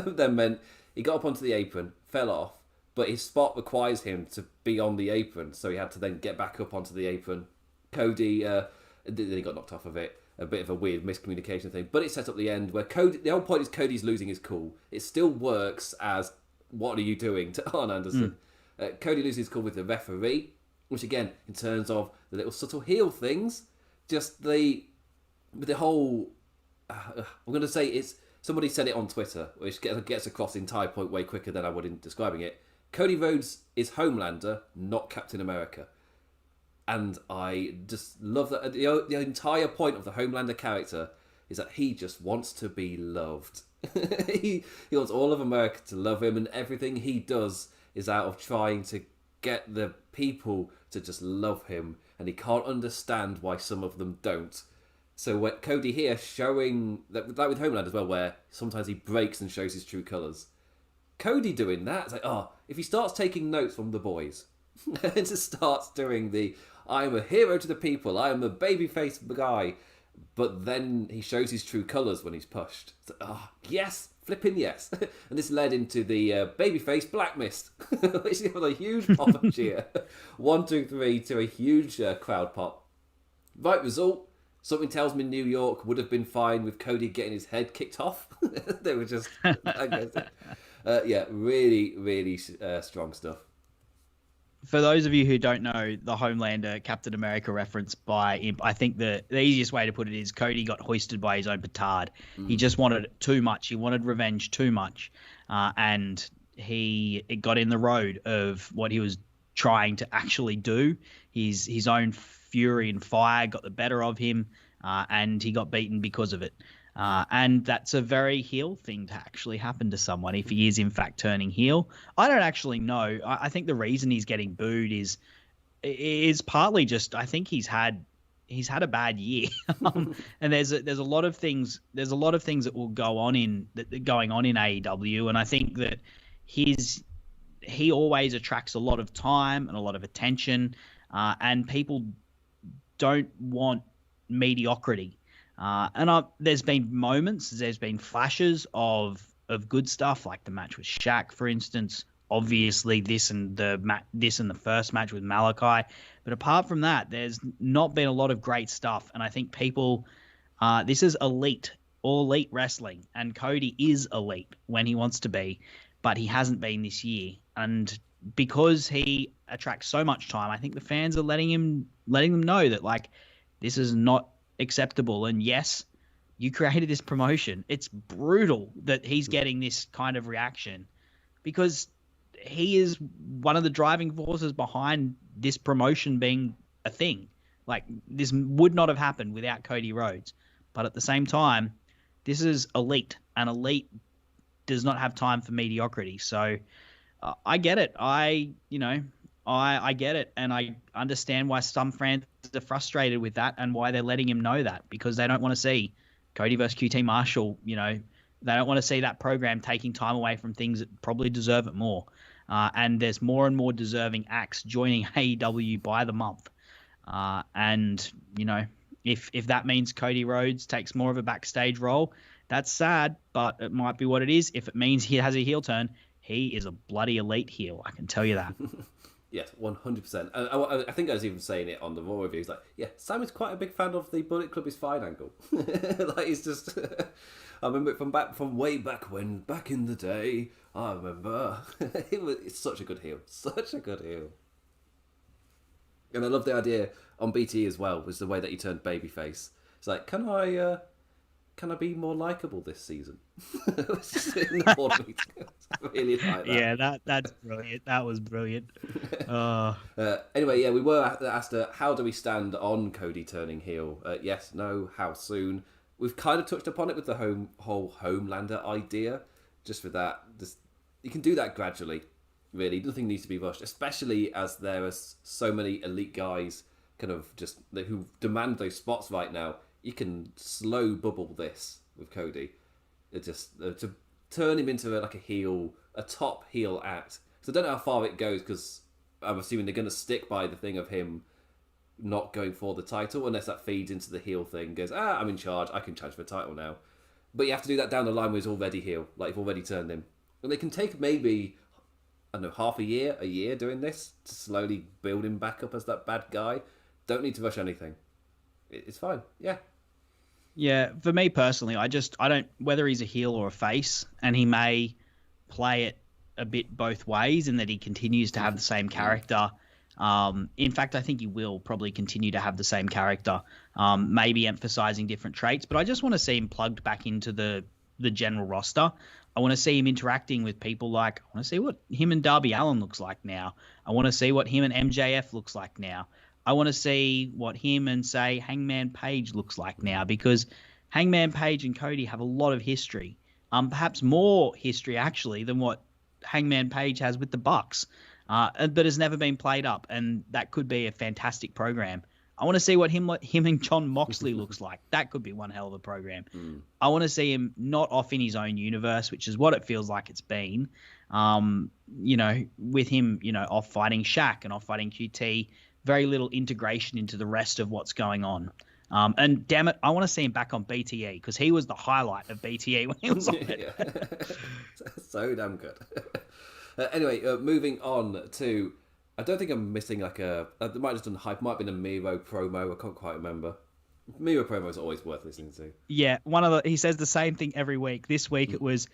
then meant he got up onto the apron, fell off, but his spot requires him to be on the apron, so he had to then get back up onto the apron. Cody, then he got knocked off of it. A bit of a weird miscommunication thing, but it set up the end where Cody. The whole point is Cody's losing his cool. It still works as, what are you doing to Arn Anderson? Cody loses his cool with the referee, which again, in terms of the little subtle heel things, just with the whole. I'm going to say it's, somebody said it on Twitter, which gets across the entire point way quicker than I would in describing it. Cody Rhodes is Homelander, not Captain America. And I just love that. The entire point of the Homelander character is that he just wants to be loved. he wants all of America to love him, and everything he does is out of trying to get the people to just love him, and he can't understand why some of them don't. So what Cody here showing, that like with Homelander as well, where sometimes he breaks and shows his true colours. Cody doing that, it's like, if he starts taking notes from the boys, and just starts doing I'm a hero to the people, I am a babyface guy, but then he shows his true colours when he's pushed. It's like, yes, flipping yes. And this led into the babyface Black Mist, which was a huge pop and cheer. 1, 2, 3 to a huge crowd pop. Right result, something tells me New York would have been fine with Cody getting his head kicked off. They were just, I guess, really, really strong stuff. For those of you who don't know the Homelander Captain America reference by Imp, I think the easiest way to put it is Cody got hoisted by his own petard. He just wanted too much. He wanted revenge too much. And it got in the road of what he was trying to actually do. His own fury and fire got the better of him, and he got beaten because of it. And that's a very heel thing to actually happen to someone if he is in fact turning heel. I don't actually know. I think the reason he's getting booed is partly just, I think he's had a bad year, and there's a lot of things that will go on going on in AEW, and I think that he always attracts a lot of time and a lot of attention, and people don't want mediocrity. There's been moments, there's been flashes of good stuff, like the match with Shaq, for instance. Obviously, this and the first match with Malachi. But apart from that, there's not been a lot of great stuff. And I think people, this is elite, all elite wrestling, and Cody is elite when he wants to be, but he hasn't been this year. And because he attracts so much time, I think the fans are letting them know that, like, this is not acceptable. And yes, You created this promotion. It's brutal that he's getting this kind of reaction because he is one of the driving forces behind this promotion being a thing. Like, this would not have happened without Cody Rhodes. But at the same time, this is elite, and elite does not have time for mediocrity. So I get it. I get it, and I understand why some fans are frustrated with that and why they're letting him know that, because they don't want to see Cody versus QT Marshall. They don't want to see that program taking time away from things that probably deserve it more. And there's more and more deserving acts joining AEW by the month. And if that means Cody Rhodes takes more of a backstage role, that's sad, but it might be what it is. If it means he has a heel turn, he is a bloody elite heel. I can tell you that. Yes, 100%. I think I was even saying it on the Raw reviews. Like, yeah, Sam is quite a big fan of the Bullet Club is fine angle. Like, he's just... I remember it from way back when, back in the day. I remember. It's such a good heel. Such a good heel. And I love the idea on BT as well, was the way that he turned babyface. It's like, can I be more likable this season? It's just in the board meeting. Really like that. Yeah, that's brilliant. That was brilliant. Anyway, yeah, we were asked, how do we stand on Cody turning heel? Yes, no, how soon? We've kind of touched upon it with the whole Homelander idea. Just for that, you can do that gradually. Really, nothing needs to be rushed, especially as there are so many elite guys kind of just who demand those spots right now. You can slow bubble this with Cody. It just to turn him into a top heel act. So I don't know how far it goes, because I'm assuming they're going to stick by the thing of him not going for the title, unless that feeds into the heel thing. Goes, I'm in charge, I can challenge for the title now. But you have to do that down the line where he's already heel, like you've already turned him. And they can take maybe, I don't know, half a year doing this to slowly build him back up as that bad guy. Don't need to rush anything. It's fine. Yeah. Yeah, for me personally, I don't, whether he's a heel or a face, and he may play it a bit both ways in that he continues to have the same character. In fact, I think he will probably continue to have the same character, maybe emphasizing different traits, but I just want to see him plugged back into the general roster. I want to see him interacting with people. I want to see what him and Darby Allin looks like now. I want to see what him and MJF looks like now. I want to see what him and, say, Hangman Page looks like now, because Hangman Page and Cody have a lot of history, perhaps more history actually than what Hangman Page has with the Bucks, but has never been played up, and that could be a fantastic program. I want to see what him and John Moxley looks like. That could be one hell of a program. I want to see him not off in his own universe, which is what it feels like it's been. With him, off fighting Shaq and off fighting QT, very little integration into the rest of what's going on. And damn it, I want to see him back on BTE, because he was the highlight of BTE when he was on it. So damn good. Anyway, moving on to, I don't think I'm missing it might have just done hype, might have been a Miro promo, I can't quite remember. Miro promo is always worth listening to. Yeah, he says the same thing every week. This week it was,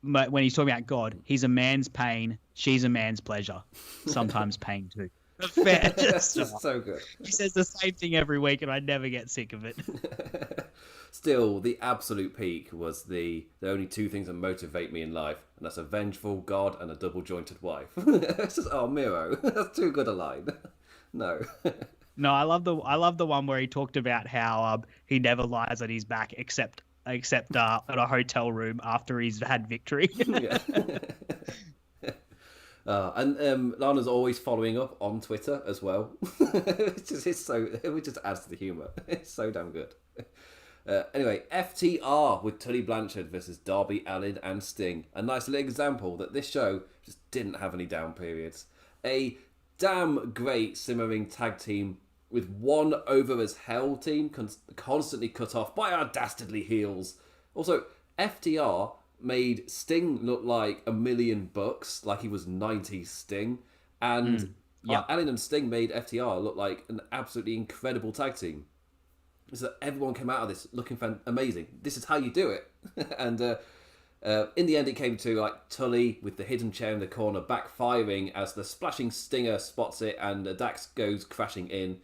when he's talking about God, he's a man's pain, she's a man's pleasure, sometimes pain too. Fair. Just so good. He says the same thing every week, and I never get sick of it. Still, the absolute peak was the only two things that motivate me in life, and that's a vengeful God and a double-jointed wife. It's just, Miro, that's too good a line. No. No, I love the one where he talked about how he never lies on his back except at a hotel room after he's had victory. Yeah. And Lana's always following up on Twitter as well. It just adds to the humour. It's so damn good. Anyway, FTR with Tully Blanchard versus Darby Allin and Sting. A nice little example that this show just didn't have any down periods. A damn great simmering tag team with one over as hell team constantly cut off by our dastardly heels. Also, FTR made Sting look like $1 million, like he was 90s Sting. And Allin and Sting made FTR look like an absolutely incredible tag team. So everyone came out of this looking amazing. This is how you do it. And in the end, it came to Tully with the hidden chair in the corner backfiring as the splashing Stinger spots it and Dax goes crashing in.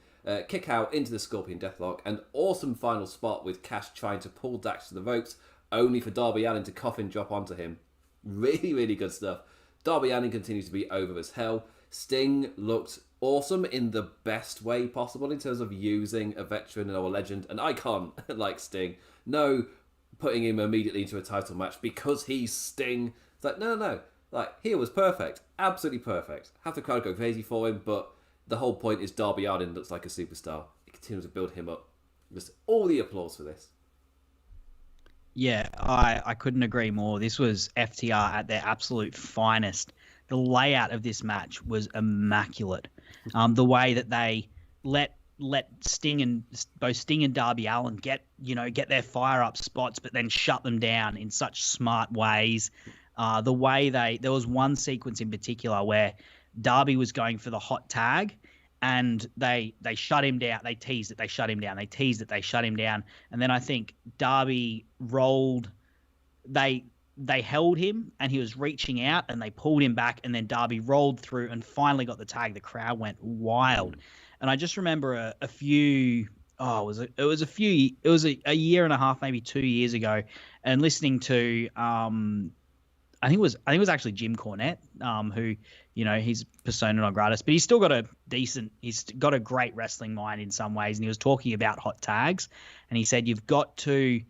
Kick out into the Scorpion Deathlock. An awesome final spot with Cash trying to pull Dax to the ropes, only for Darby Allin to coffin drop onto him. Really, really good stuff. Darby Allin continues to be over as hell. Sting looked awesome in the best way possible in terms of using a veteran or a legend, an icon like Sting. No putting him immediately into a title match because he's Sting. It's like, no. Like, he was perfect. Absolutely perfect. Have the crowd go crazy for him, but the whole point is Darby Allin looks like a superstar. It continues to build him up. Just all the applause for this. Yeah, I couldn't agree more. This was FTR at their absolute finest. The layout of this match was immaculate. The way that they let Sting and Darby Allin get their fire up spots, but then shut them down in such smart ways. The way there was one sequence in particular where Darby was going for the hot tag, and they shut him down. They teased it. They shut him down. They teased it. They shut him down. And then I think Darby rolled. They held him, and he was reaching out, and they pulled him back, and then Darby rolled through and finally got the tag. The crowd went wild. And I just remember a year and a half, maybe 2 years ago, and listening to I think it was actually Jim Cornette, who, he's persona non grata, but he's still got he's got a great wrestling mind in some ways. And he was talking about hot tags, and he said, you've got to,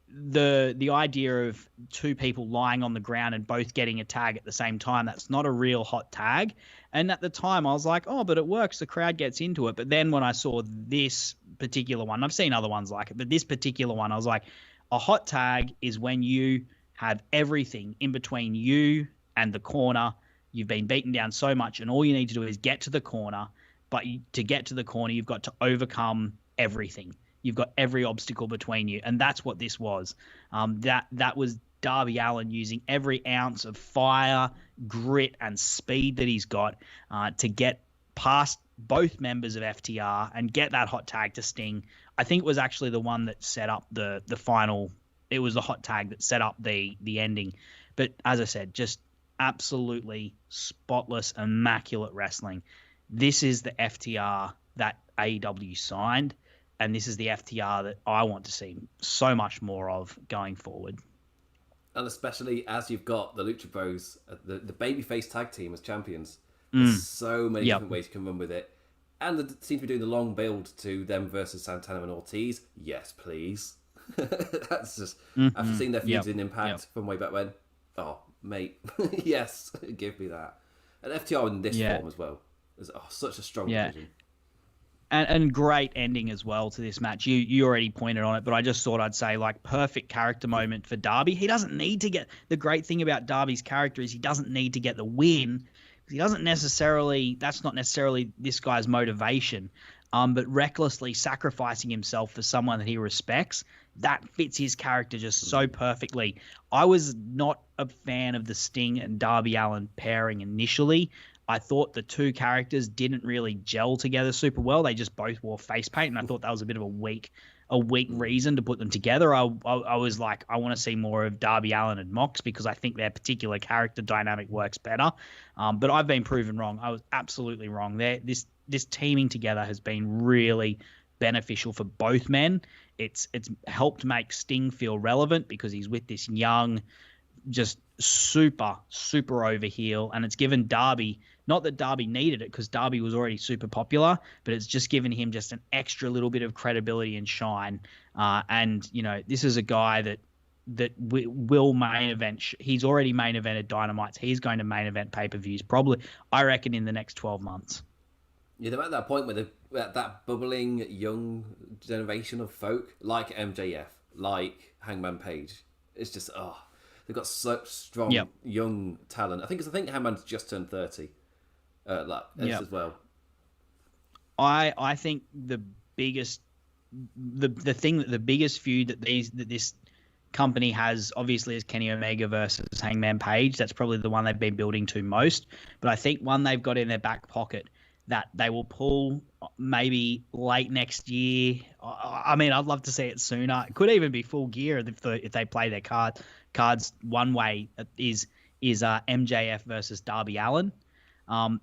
the idea of two people lying on the ground and both getting a tag at the same time, that's not a real hot tag. And at the time I was like, oh, but it works. The crowd gets into it. But then when I saw this particular one, I've seen other ones like it, but this particular one, I was like, a hot tag is when you have everything in between you and the corner. You've been beaten down so much, and all you need to do is get to the corner. But to get to the corner, you've got to overcome everything. You've got every obstacle between you, and that's what this was. That was Darby Allin using every ounce of fire, grit, and speed that he's got to get past both members of FTR and get that hot tag to Sting. I think it was actually the one that set up the final. It was the hot tag that set up the ending. But as I said, just absolutely spotless, immaculate wrestling. This is the FTR that AEW signed, and this is the FTR that I want to see so much more of going forward. And especially as you've got the Lucha Bros, the babyface tag team as champions. There's so many different ways you can run with it. And they seem to be doing the long build to them versus Santana and Ortiz. Yes, please. That's just after seeing their feuds in Impact from way back when. Oh, mate, yes, give me that. And FTR in this form as well is such a strong division. And great ending as well to this match. You already pointed on it, but I just thought I'd say, like, perfect character moment for Darby. He doesn't need to get the great thing about Darby's character is he doesn't need to get the win. He doesn't necessarily. That's not necessarily this guy's motivation. But recklessly sacrificing himself for someone that he respects, that fits his character just so perfectly. I was not a fan of the Sting and Darby Allin pairing initially. I thought the two characters didn't really gel together super well. They just both wore face paint, and I thought that was a bit of a weak reason to put them together. I was like, I want to see more of Darby Allin and Mox because I think their particular character dynamic works better. But I've been proven wrong. I was absolutely wrong. This teaming together has been really beneficial for both men. It's helped make Sting feel relevant because he's with this young, just super over heel, and it's given Darby, not that Darby needed it because Darby was already super popular, but it's just given him just an extra little bit of credibility and shine. And this is a guy that will main event. He's already main evented Dynamites. He's going to main event pay-per-views probably, I reckon, in the next 12 months. Yeah, they're at that point where they're at that bubbling young generation of folk like MJF, like Hangman Page. It's just, they've got such strong young talent. I think Hangman's just turned 30 as well. I think the biggest feud that this company has obviously is Kenny Omega versus Hangman Page. That's probably the one they've been building to most. But I think one they've got in their back pocket that they will pull maybe late next year. I mean, I'd love to see it sooner. It could even be Full Gear if they play their cards one way. Is MJF versus Darby Allin.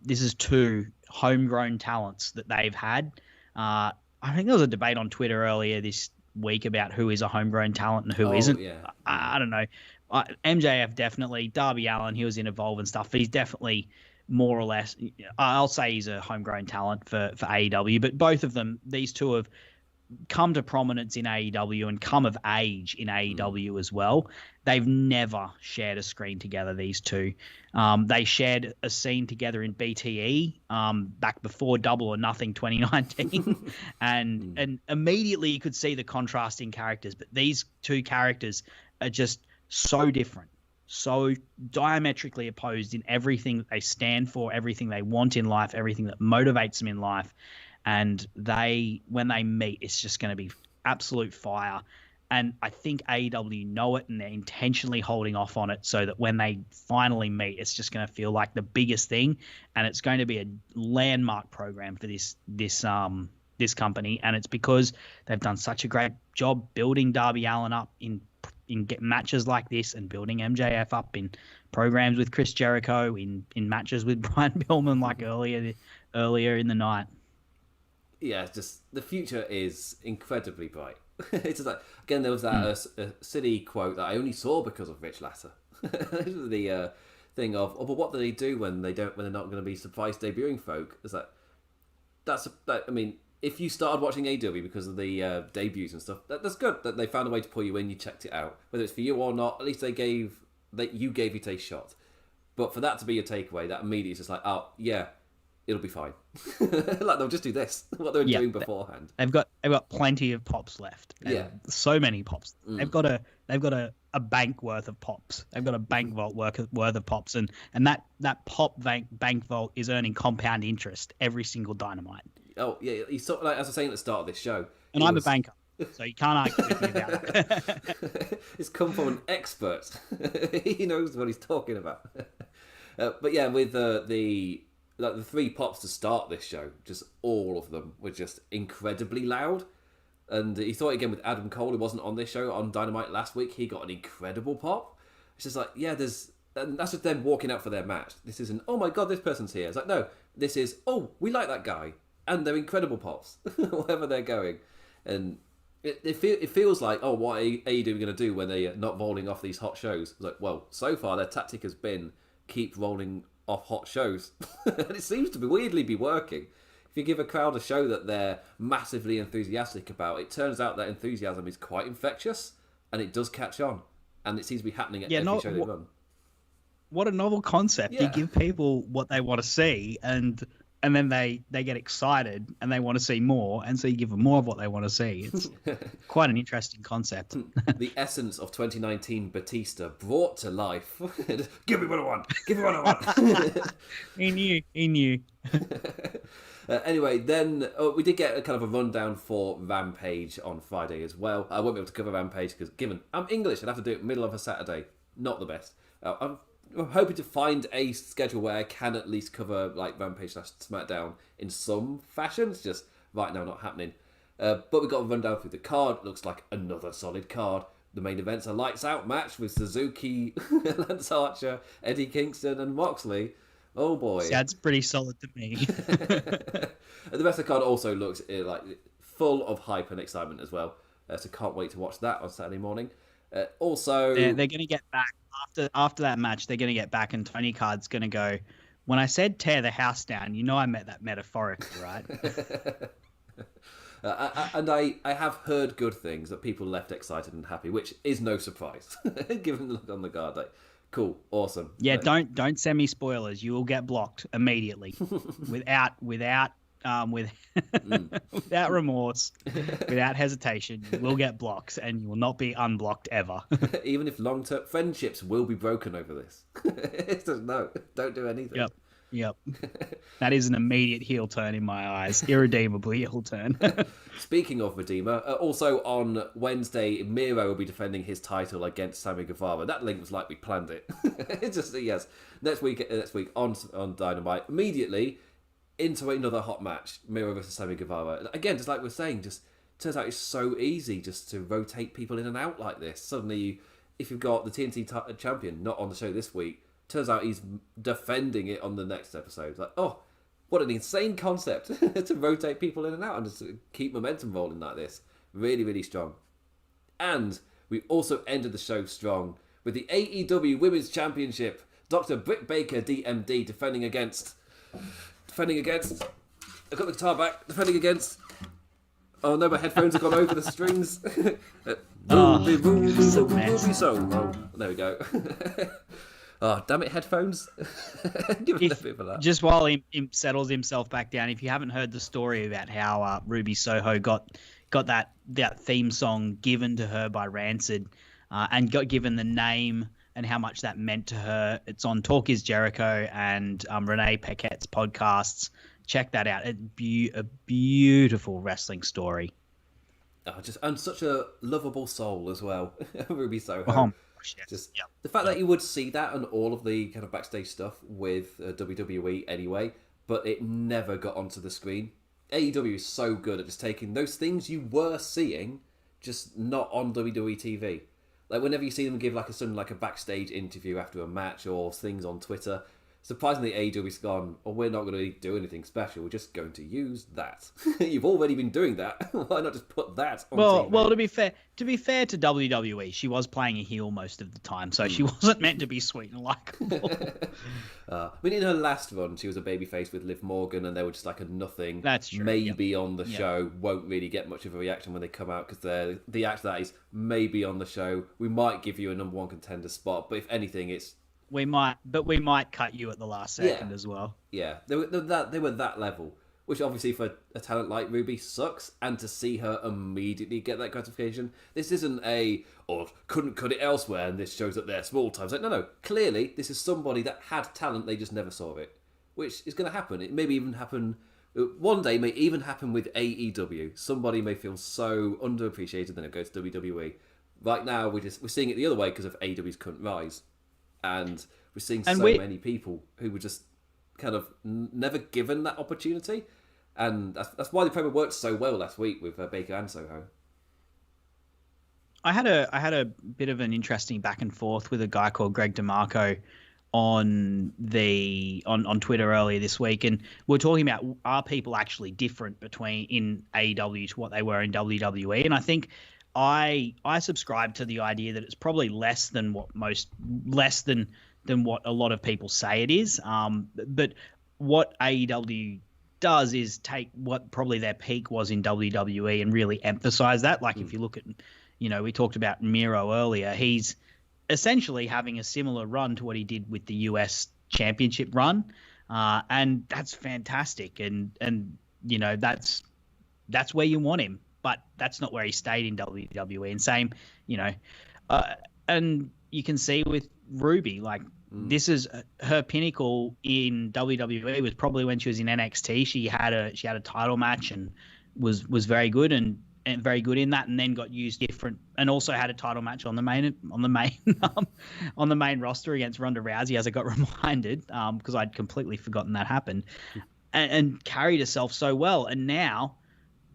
This is two homegrown talents that they've had. I think there was a debate on Twitter earlier this week about who is a homegrown talent and who isn't. Yeah. I don't know. MJF definitely. Darby Allin, he was in Evolve and stuff. He's definitely more or less. I'll say he's a homegrown talent for AEW. But both of them, these two have come to prominence in AEW and come of age in AEW as well. They've never shared a screen together, these two. They shared a scene together in BTE back before Double or Nothing 2019. and immediately you could see the contrasting characters. But these two characters are just so different, so diametrically opposed in everything that they stand for, everything they want in life, everything that motivates them in life. And when they meet, it's just going to be absolute fire. And I think AEW know it, and they're intentionally holding off on it so that when they finally meet, it's just going to feel like the biggest thing, and it's going to be a landmark program for this company. And it's because they've done such a great job building Darby Allin up in matches like this, and building MJF up in programs with Chris Jericho, in matches with Brian Pillman like earlier in the night. Yeah, just the future is incredibly bright. It's just like, again, there was that silly quote that I only saw because of Rich Latter. The thing of, but what do they do when they're not going to be surprise debuting folk? Is I mean, if you started watching AEW because of the debuts and stuff, that's good that they found a way to pull you in. You checked it out, whether it's for you or not. At least you gave it a shot. But for that to be your takeaway, that immediately is just like, oh yeah, it'll be fine. Like they'll just do this, what they were doing beforehand. They've got plenty of pops left. So many pops. They've got a bank worth of pops. They've got a bank vault worth of pops, and that pop bank vault is earning compound interest every single Dynamite. Oh yeah, he's sort of like, as I was saying at the start of this show. And I'm a banker, so you can't argue with me about that. It's come from an expert. He knows what he's talking about. But yeah, with the three pops to start this show, just all of them were just incredibly loud. And he thought again with Adam Cole, who wasn't on this show, on Dynamite last week, he got an incredible pop. It's just like, yeah, that's just them walking out for their match. This isn't, oh my god, this person's here. It's like, no, this is, oh, we like that guy. And they're incredible pops, wherever they're going. And it feels like, oh, what are AEW going to do when they're not rolling off these hot shows? It's like, well, so far their tactic has been keep rolling off hot shows. And it seems to weirdly be working. If you give a crowd a show that they're massively enthusiastic about, it turns out that enthusiasm is quite infectious, and it does catch on. And it seems to be happening at every show they run. What a novel concept. Yeah. You give people what they want to see, and then they get excited and they want to see more, and so you give them more of what they want to see. It's quite an interesting concept. The essence of 2019 Batista brought to life. Give me what I want. Give me what I want. He knew. Anyway, then we did get a kind of a rundown for Rampage on Friday as well. I won't be able to cover Rampage because given I'm English, I'd have to do it middle of a Saturday. Not the best. I'm hoping to find a schedule where I can at least cover like Rampage / SmackDown in some fashion. It's just right now not happening. But we got a rundown through the card. Looks like another solid card. The main event's a lights out match with Suzuki, Lance Archer, Eddie Kingston, and Moxley. Oh boy, that's pretty solid to me. And the rest of the card also looks like full of hype and excitement as well. So can't wait to watch that on Saturday morning. Also, they're going to get back after that match. They're going to get back, and Tony Khan's going to go, when I said tear the house down, you know I meant that metaphorically, right? And I have heard good things, that people left excited and happy, which is no surprise given the look on the card. Like, cool, awesome. Yeah, don't send me spoilers. You will get blocked immediately, without remorse, without hesitation. You will get blocked, and you will not be unblocked ever. Even if long-term friendships will be broken over this. It's just no, don't do anything. Yep. That is an immediate heel turn in my eyes. Irredeemably heel turn. Speaking of Redeemer, also on Wednesday, Miro will be defending his title against Sammy Guevara. That link was like we planned it. It's just, yes. Next week on Dynamite, immediately into another hot match, Miro versus Sammy Guevara. Again, just like we're saying, just turns out it's so easy just to rotate people in and out like this. Suddenly, if you've got the TNT champion not on the show this week, turns out he's defending it on the next episode. Like, oh, What an insane concept to rotate people in and out and just keep momentum rolling like this. Really, really strong. And we also ended the show strong with the AEW Women's Championship. Dr. Britt Baker, DMD, defending against... I got the guitar back. Defending against... Oh no, my headphones have gone over the strings. Ruby song. Oh, there we go. Oh, damn it, headphones. Give it a bit of that. Just while he settles himself back down, if you haven't heard the story about how Ruby Soho got that theme song given to her by Rancid and got given the name and how much that meant to her, it's on Talk Is Jericho and Renee Paquette's podcasts. Check that out. It's a beautiful wrestling story. Oh, and such a lovable soul as well, Ruby Soho. Oh, yes. The fact that you would see that on all of the kind of backstage stuff with WWE anyway, but it never got onto the screen. AEW is so good at just taking those things you were seeing, just not on WWE TV. Like whenever you see them give like a backstage interview after a match or things on Twitter, surprisingly AEW's gone, oh, we're not going to do anything special, we're just going to use that. You've already been doing that. Why not just put that on TV? Well, to be fair to WWE, she was playing a heel most of the time, so she wasn't meant to be sweet and likable. In her last run, she was a babyface with Liv Morgan, and they were just like a nothing. That's true. Maybe on the show, won't really get much of a reaction when they come out because the act that is maybe on the show. We might give you a number one contender spot, but if anything, it's. We might cut you at the last second as well. Yeah, they were that level, which obviously for a talent like Ruby sucks, and to see her immediately get that gratification, this isn't couldn't cut it elsewhere, and this shows that they're small time. It's like, no, clearly this is somebody that had talent, they just never saw it, which is going to happen. It may even happen, one day may even happen with AEW. Somebody may feel so underappreciated, then it goes to WWE. Right now, we're seeing it the other way because of AEW's current rise. And we're seeing many people who were just kind of never given that opportunity. And that's why the promo worked so well last week with Baker and Soho. I had a bit of an interesting back and forth with a guy called Greg DeMarco on Twitter earlier this week, and we're talking about, are people actually different in AEW to what they were in WWE? And I think I subscribe to the idea that it's probably less than what a lot of people say it is. But what AEW does is take what probably their peak was in WWE and really emphasize that. Like if you look at, we talked about Miro earlier, he's essentially having a similar run to what he did with the US Championship run. And that's fantastic. And that's where you want him. But that's not where he stayed in WWE. And same, and you can see with Ruby, like this is her pinnacle in WWE was probably when she was in NXT. She had a title match and was very good and very good in that, and then got used different, and also had a title match on the main roster against Ronda Rousey, as I got reminded, because I'd completely forgotten that happened, and carried herself so well, and now.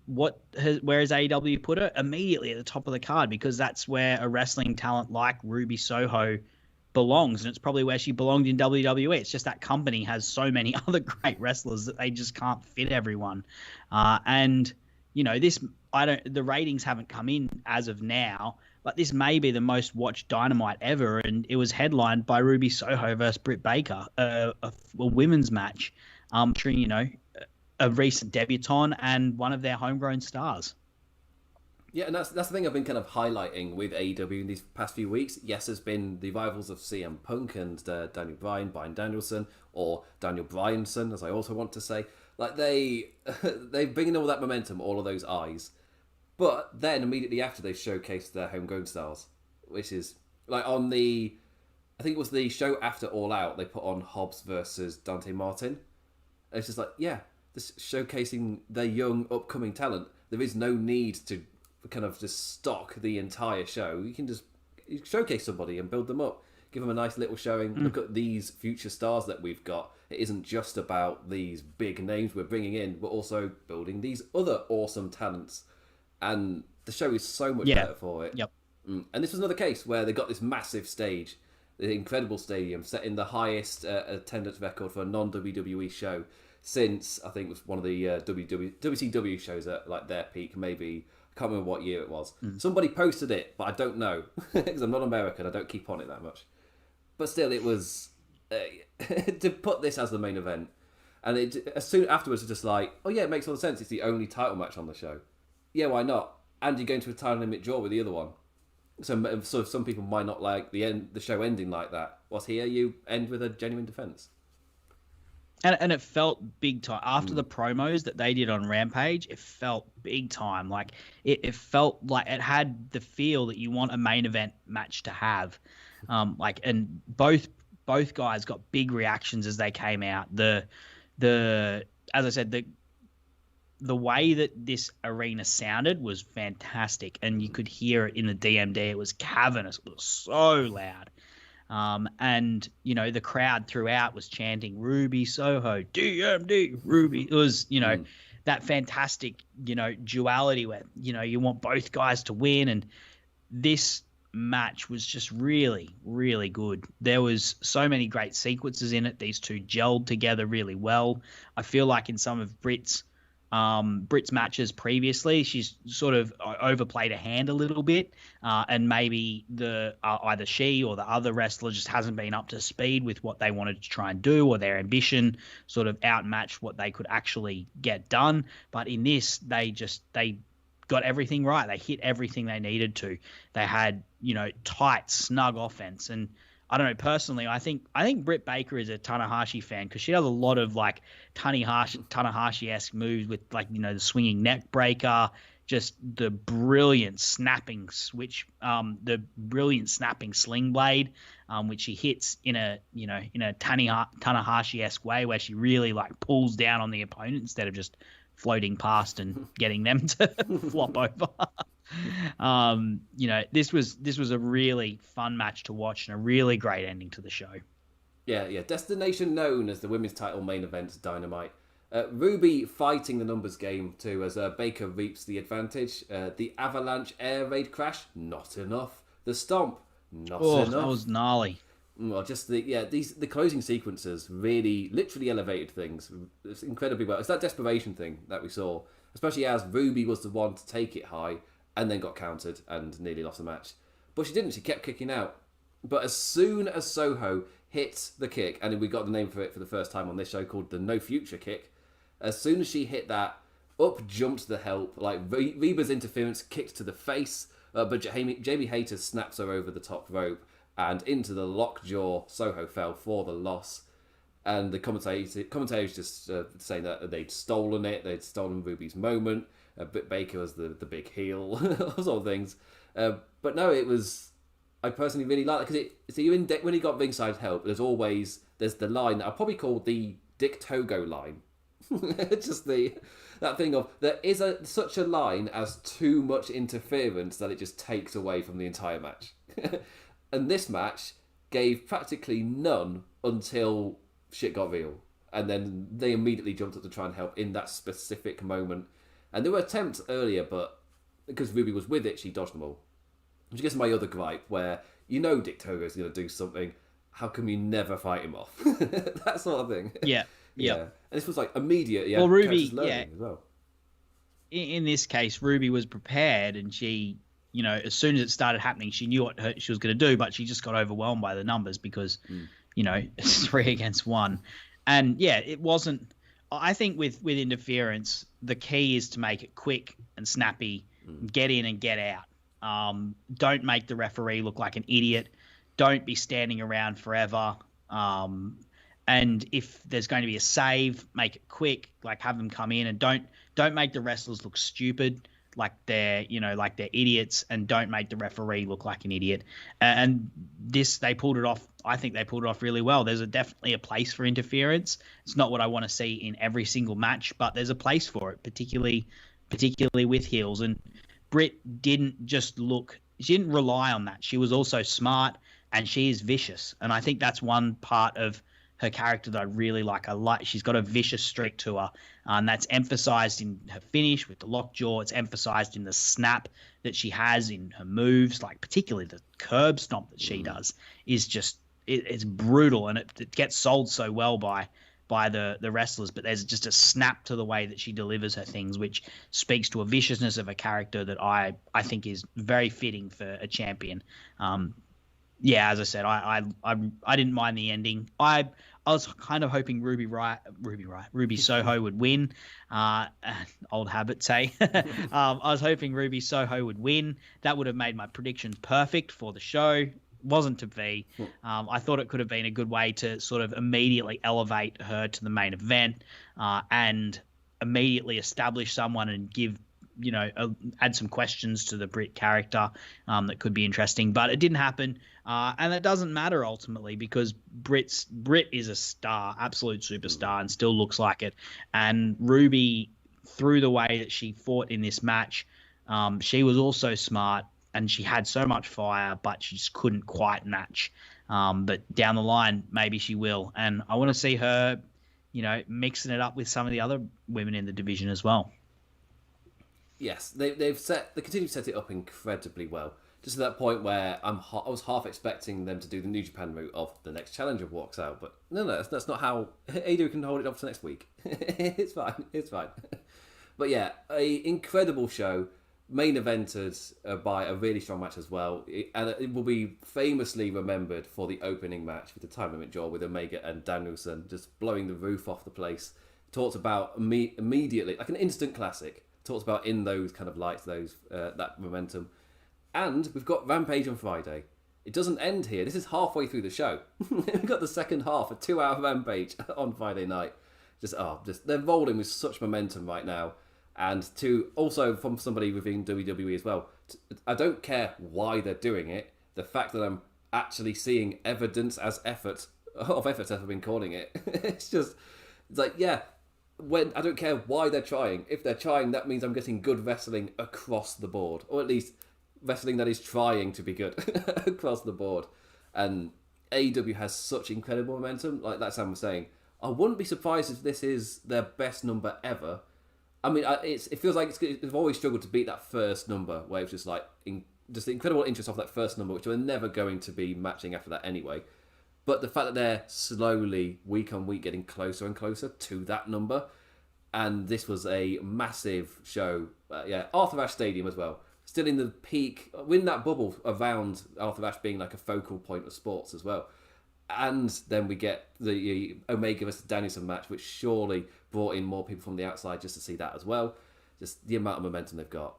Where has AEW put her? Immediately at the top of the card, because that's where a wrestling talent like Ruby Soho belongs, and it's probably where she belonged in WWE. It's just that company has so many other great wrestlers that they just can't fit everyone. The ratings haven't come in as of now, but this may be the most watched Dynamite ever, and it was headlined by Ruby Soho versus Britt Baker, a women's match. A recent debutante and one of their homegrown stars. Yeah, and that's the thing I've been kind of highlighting with AEW in these past few weeks. Yes, there's been the rivals of CM Punk and Daniel Bryan, Bryan Danielson, or Daniel Bryanson, as I also want to say. Like they bring in all that momentum, all of those eyes. But then immediately after, they showcased their homegrown stars, which is like I think it was the show after All Out, they put on Hobbs versus Dante Martin. And it's just like, yeah. This showcasing their young upcoming talent. There is no need to kind of just stock the entire show. You can just showcase somebody and build them up. Give them a nice little showing. Look at these future stars that we've got. It isn't just about these big names we're bringing in, but also building these other awesome talents. And the show is so much better for it. Yep. And this was another case where they got this massive stage, the incredible stadium, setting the highest attendance record for a non-WWE show. since I think it was one of the WCW shows at like their peak, maybe. I can't remember what year it was. Somebody posted it, but I don't know because I'm not American. I don't keep on it that much. But still, it was to put this as the main event, and it as soon afterwards, it's just like, oh yeah, it makes all the sense. It's the only title match on the show. Yeah, why not? And you're going to a time limit draw with the other one. So some people might not like the show ending like that. Whilst here, you end with a genuine defense. And it felt big time. After the promos that they did on Rampage, it felt big time. Like it felt like it had the feel that you want a main event match to have. And both guys got big reactions as they came out. As I said, the way that this arena sounded was fantastic, and you could hear it in the DMD. It was cavernous. It was so loud. And, the crowd throughout was chanting Ruby Soho, DMD, Ruby. It was, that fantastic, duality where, you want both guys to win. And this match was just really, really good. There was so many great sequences in it. These two gelled together really well. I feel like in some of Britt's matches previously, she's sort of overplayed a hand a little bit, and maybe either she or the other wrestler just hasn't been up to speed with what they wanted to try and do, or their ambition sort of outmatched what they could actually get done. But in this, they got everything right. They hit everything they needed to. They had, tight, snug offense. And I don't know, personally, I think Britt Baker is a Tanahashi fan because she does a lot of like Tanahashi-esque moves with the swinging neck breaker, just the brilliant snapping switch, the brilliant snapping sling blade, which she hits in a Tanahashi-esque way where she really pulls down on the opponent instead of just floating past and getting them to flop over. This was a really fun match to watch and a really great ending to the show. Yeah. Destination known as the women's title main event Dynamite. Ruby fighting the numbers game too as Baker reaps the advantage. The avalanche air raid crash, not enough. The stomp, not enough. That was gnarly. Well, just the closing sequences really literally elevated things. It's incredibly well. It's that desperation thing that we saw, especially as Ruby was the one to take it high and then got countered and nearly lost the match. But she didn't. She kept kicking out. But as soon as Soho hit the kick, and we got the name for it for the first time on this show called the No Future kick, as soon as she hit that, up jumped the help. Reba's interference kicked to the face, but Jamie Hayter snaps her over the top rope and into the lockjaw. Soho fell for the loss. And the commentators just saying that they'd stolen it, they'd stolen Ruby's moment. Baker was the big heel, those sort of things. But no, it was. I personally really like it because when he got ringside help, there's the line that I'll probably call the Dick Togo line. Just that thing of there is such a line as too much interference that it just takes away from the entire match. And this match gave practically none until shit got real, and then they immediately jumped up to try and help in that specific moment. And there were attempts earlier, but because Ruby was with it, she dodged them all. Which gets my other gripe, where Dick Togo's going to do something. How come you never fight him off? That sort of thing. Yeah. And this was immediate. Yeah. Well, Ruby, as well. In this case, Ruby was prepared, and she, as soon as it started happening, she knew what she was going to do, but she just got overwhelmed by the numbers because, it's 3 against 1. And yeah, it wasn't. I think with interference, the key is to make it quick and snappy, get in and get out. Don't make the referee look like an idiot. Don't be standing around forever. And if there's going to be a save, make it quick. Have them come in, and don't make the wrestlers look stupid, like they're idiots, and don't make the referee look like an idiot. And this, they pulled it off. I think they pulled it off really well. There's definitely a place for interference. It's not what I want to see in every single match, but there's a place for it, particularly with heels. And Britt didn't she didn't rely on that. She was also smart, and she is vicious. And I think that's one part of her character that I really like. She's got a vicious streak to her, and that's emphasized in her finish with the lockjaw. It's emphasized in the snap that she has in her moves, particularly the curb stomp that she does is just it's brutal, and it gets sold so well by by the wrestlers, but there's just a snap to the way that she delivers her things, which speaks to a viciousness of a character that I think is very fitting for a champion. As I said, I didn't mind the ending. I was kind of hoping Ruby Soho would win. Old habit, say. I was hoping Ruby Soho would win. That would have made my predictions perfect for the show. Wasn't to be. I thought it could have been a good way to sort of immediately elevate her to the main event and immediately establish someone and give, add some questions to the Brit character that could be interesting. But it didn't happen. And it doesn't matter ultimately because Brit is a star, absolute superstar, and still looks like it. And Ruby, through the way that she fought in this match, she was also smart. And she had so much fire, but she just couldn't quite match. But down the line, maybe she will. And I want to see her, mixing it up with some of the other women in the division as well. Yes, they continue to set it up incredibly well. Just to that point where I was half expecting them to do the New Japan route of the next challenger walks out, but no, that's not how AEW can hold it up to next week. It's fine. But yeah, an incredible show. Main evented by a really strong match as well, and it will be famously remembered for the opening match with the time limit draw with Omega and Danielson just blowing the roof off the place. Talked about immediately, like an instant classic. Talked about in those kind of lights, that momentum, and we've got Rampage on Friday. It doesn't end here. This is halfway through the show. We've got the second half, a 2-hour Rampage on Friday night. Just they're rolling with such momentum right now. And also from somebody within WWE as well, I don't care why they're doing it. The fact that I'm actually seeing evidence as effort, as I've been calling it. It's like, yeah, when I don't care why they're trying. If they're trying, that means I'm getting good wrestling across the board. Or at least wrestling that is trying to be good across the board. And AEW has such incredible momentum. Like that Sam was saying, I wouldn't be surprised if this is their best number ever. I mean, it feels like it's always struggled to beat that first number, where it's just like just the incredible interest of that first number, which we're never going to be matching after that anyway. But the fact that they're slowly, week on week, getting closer and closer to that number, and this was a massive show. Arthur Ashe Stadium as well, still in the peak, in that bubble around Arthur Ashe being like a focal point of sports as well. And then we get the Omega versus Danielson match, which surely brought in more people from the outside just to see that as well. Just the amount of momentum they've got.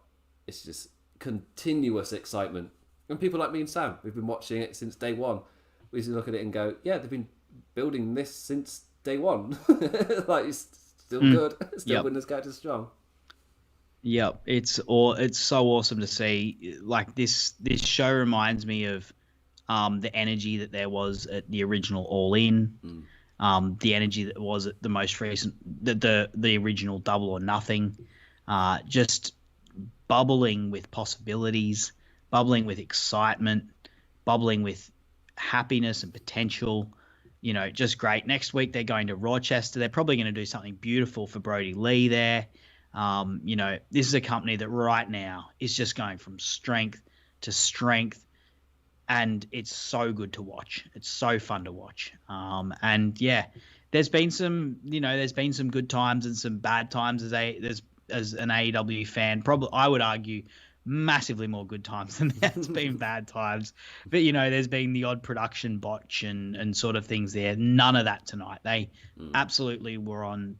It's just continuous excitement. And people like me and Sam, we've been watching it since day one. We just look at it and go, yeah, they've been building this since day one. Like, it's still good. Still winning this character strong. Yep. It's so awesome to see. Like, this show reminds me of the energy that there was at the original All In, the energy that was at the most recent, the original Double or Nothing, just bubbling with possibilities, bubbling with excitement, bubbling with happiness and potential. Just great. Next week they're going to Rochester. They're probably going to do something beautiful for Brody Lee there. This is a company that right now is just going from strength to strength. And it's so good to watch. It's so fun to watch. There's been some good times and some bad times as an AEW fan. Probably, I would argue, massively more good times than there's been bad times. But there's been the odd production botch and sort of things there. None of that tonight. They absolutely were on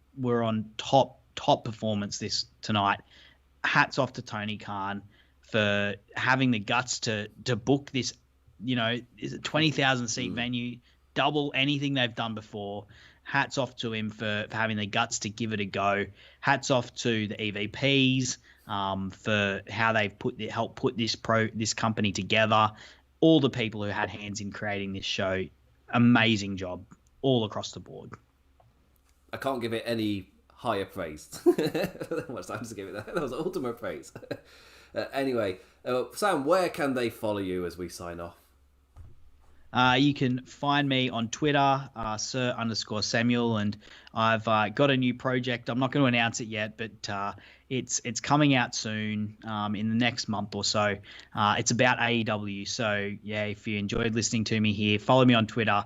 top performance this tonight. Hats off to Tony Khan for having the guts to book this. Is it 20,000 seat venue, double anything they've done before. Hats off to him for having the guts to give it a go. Hats off to the EVPs for how they've helped put this company together. All the people who had hands in creating this show, amazing job all across the board. I can't give it any higher praise. How much time to give it that? That was ultimate praise. Anyway, Sam, where can they follow you as we sign off? You can find me on Twitter, Sir_Samuel, and I've got a new project. I'm not going to announce it yet, but It's coming out soon, in the next month or so. It's about AEW. So yeah, if you enjoyed listening to me here, follow me on Twitter.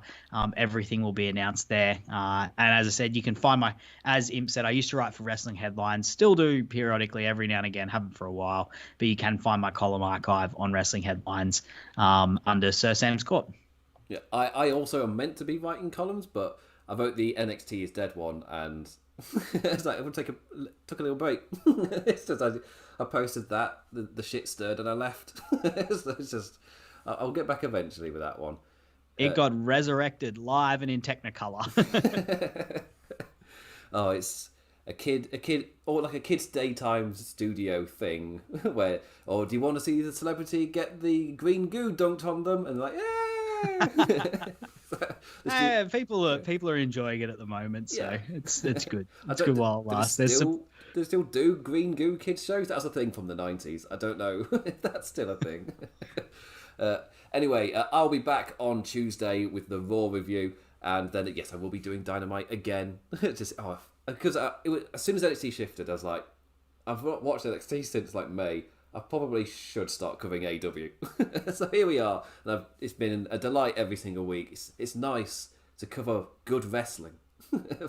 Everything will be announced there. And as I said, you can find as Imp said, I used to write for Wrestling Headlines, still do periodically every now and again, haven't for a while, but you can find my column archive on Wrestling Headlines under Sir Sam's Court. Yeah, I also am meant to be writing columns, but I wrote the NXT is dead one, and it's like I took a little break. It's just I posted that, the shit stirred, and I left. So it's just I'll get back eventually with that one. It got resurrected live and in Technicolor. Oh, it's a kid, or like a kid's daytime studio thing where, do you want to see the celebrity get the green goo dunked on them, and like, people are enjoying it at the moment, so yeah. It's good. It's good while it lasts. They still do green goo kids shows. That was a thing from the 90s. I don't know if that's still a thing. Anyway, I'll be back on Tuesday with the Raw review, and then yes, I will be doing Dynamite again. Because as soon as NXT shifted, I was like, I've not watched NXT since like May. I probably should start covering AEW. So here we are. And it's been a delight every single week. It's nice to cover good wrestling.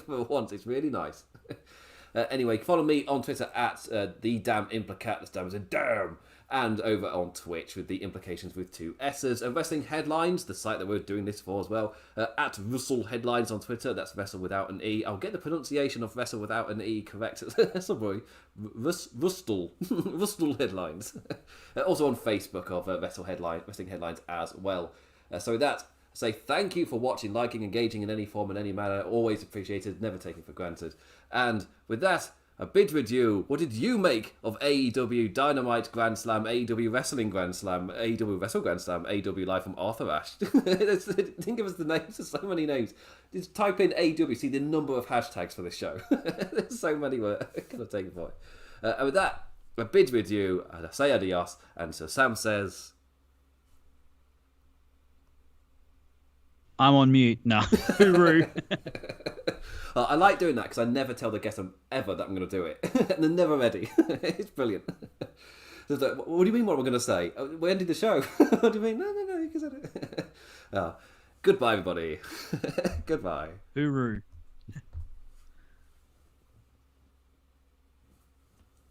For once, it's really nice. Anyway, follow me on Twitter at the damn implicat. That's damn as a damn. And over on Twitch with the implications with 2 S's. And Wrestling Headlines, the site that we're doing this for as well. At Wrestle Headlines on Twitter. That's Wrestle without an E. I'll get the pronunciation of Wrestle without an E correct. Sorry. Wrestle Headlines. Also on Facebook of Wrestling Headlines as well. So with that, I say thank you for watching, liking, engaging in any form, in any manner. Always appreciated, never taken for granted. And with that, a bid review. What did you make of AEW Dynamite Grand Slam, AEW Wrestling Grand Slam, AEW Wrestle Grand Slam, AEW Live from Arthur Ashe? Think of us the names. There's so many names. Just type in AEW, see the number of hashtags for this show. There's so many we're going to take for it. And with that, a bid review, and I say adios, and Sir Sam says... I'm on mute. No. Hooroo. I like doing that because I never tell the guest ever that I'm going to do it. And they're never ready. It's brilliant. Like, what do you mean what am I going to say? We're ending the show. What do you mean? No, you can say it. Goodbye, everybody. Goodbye. Hooroo.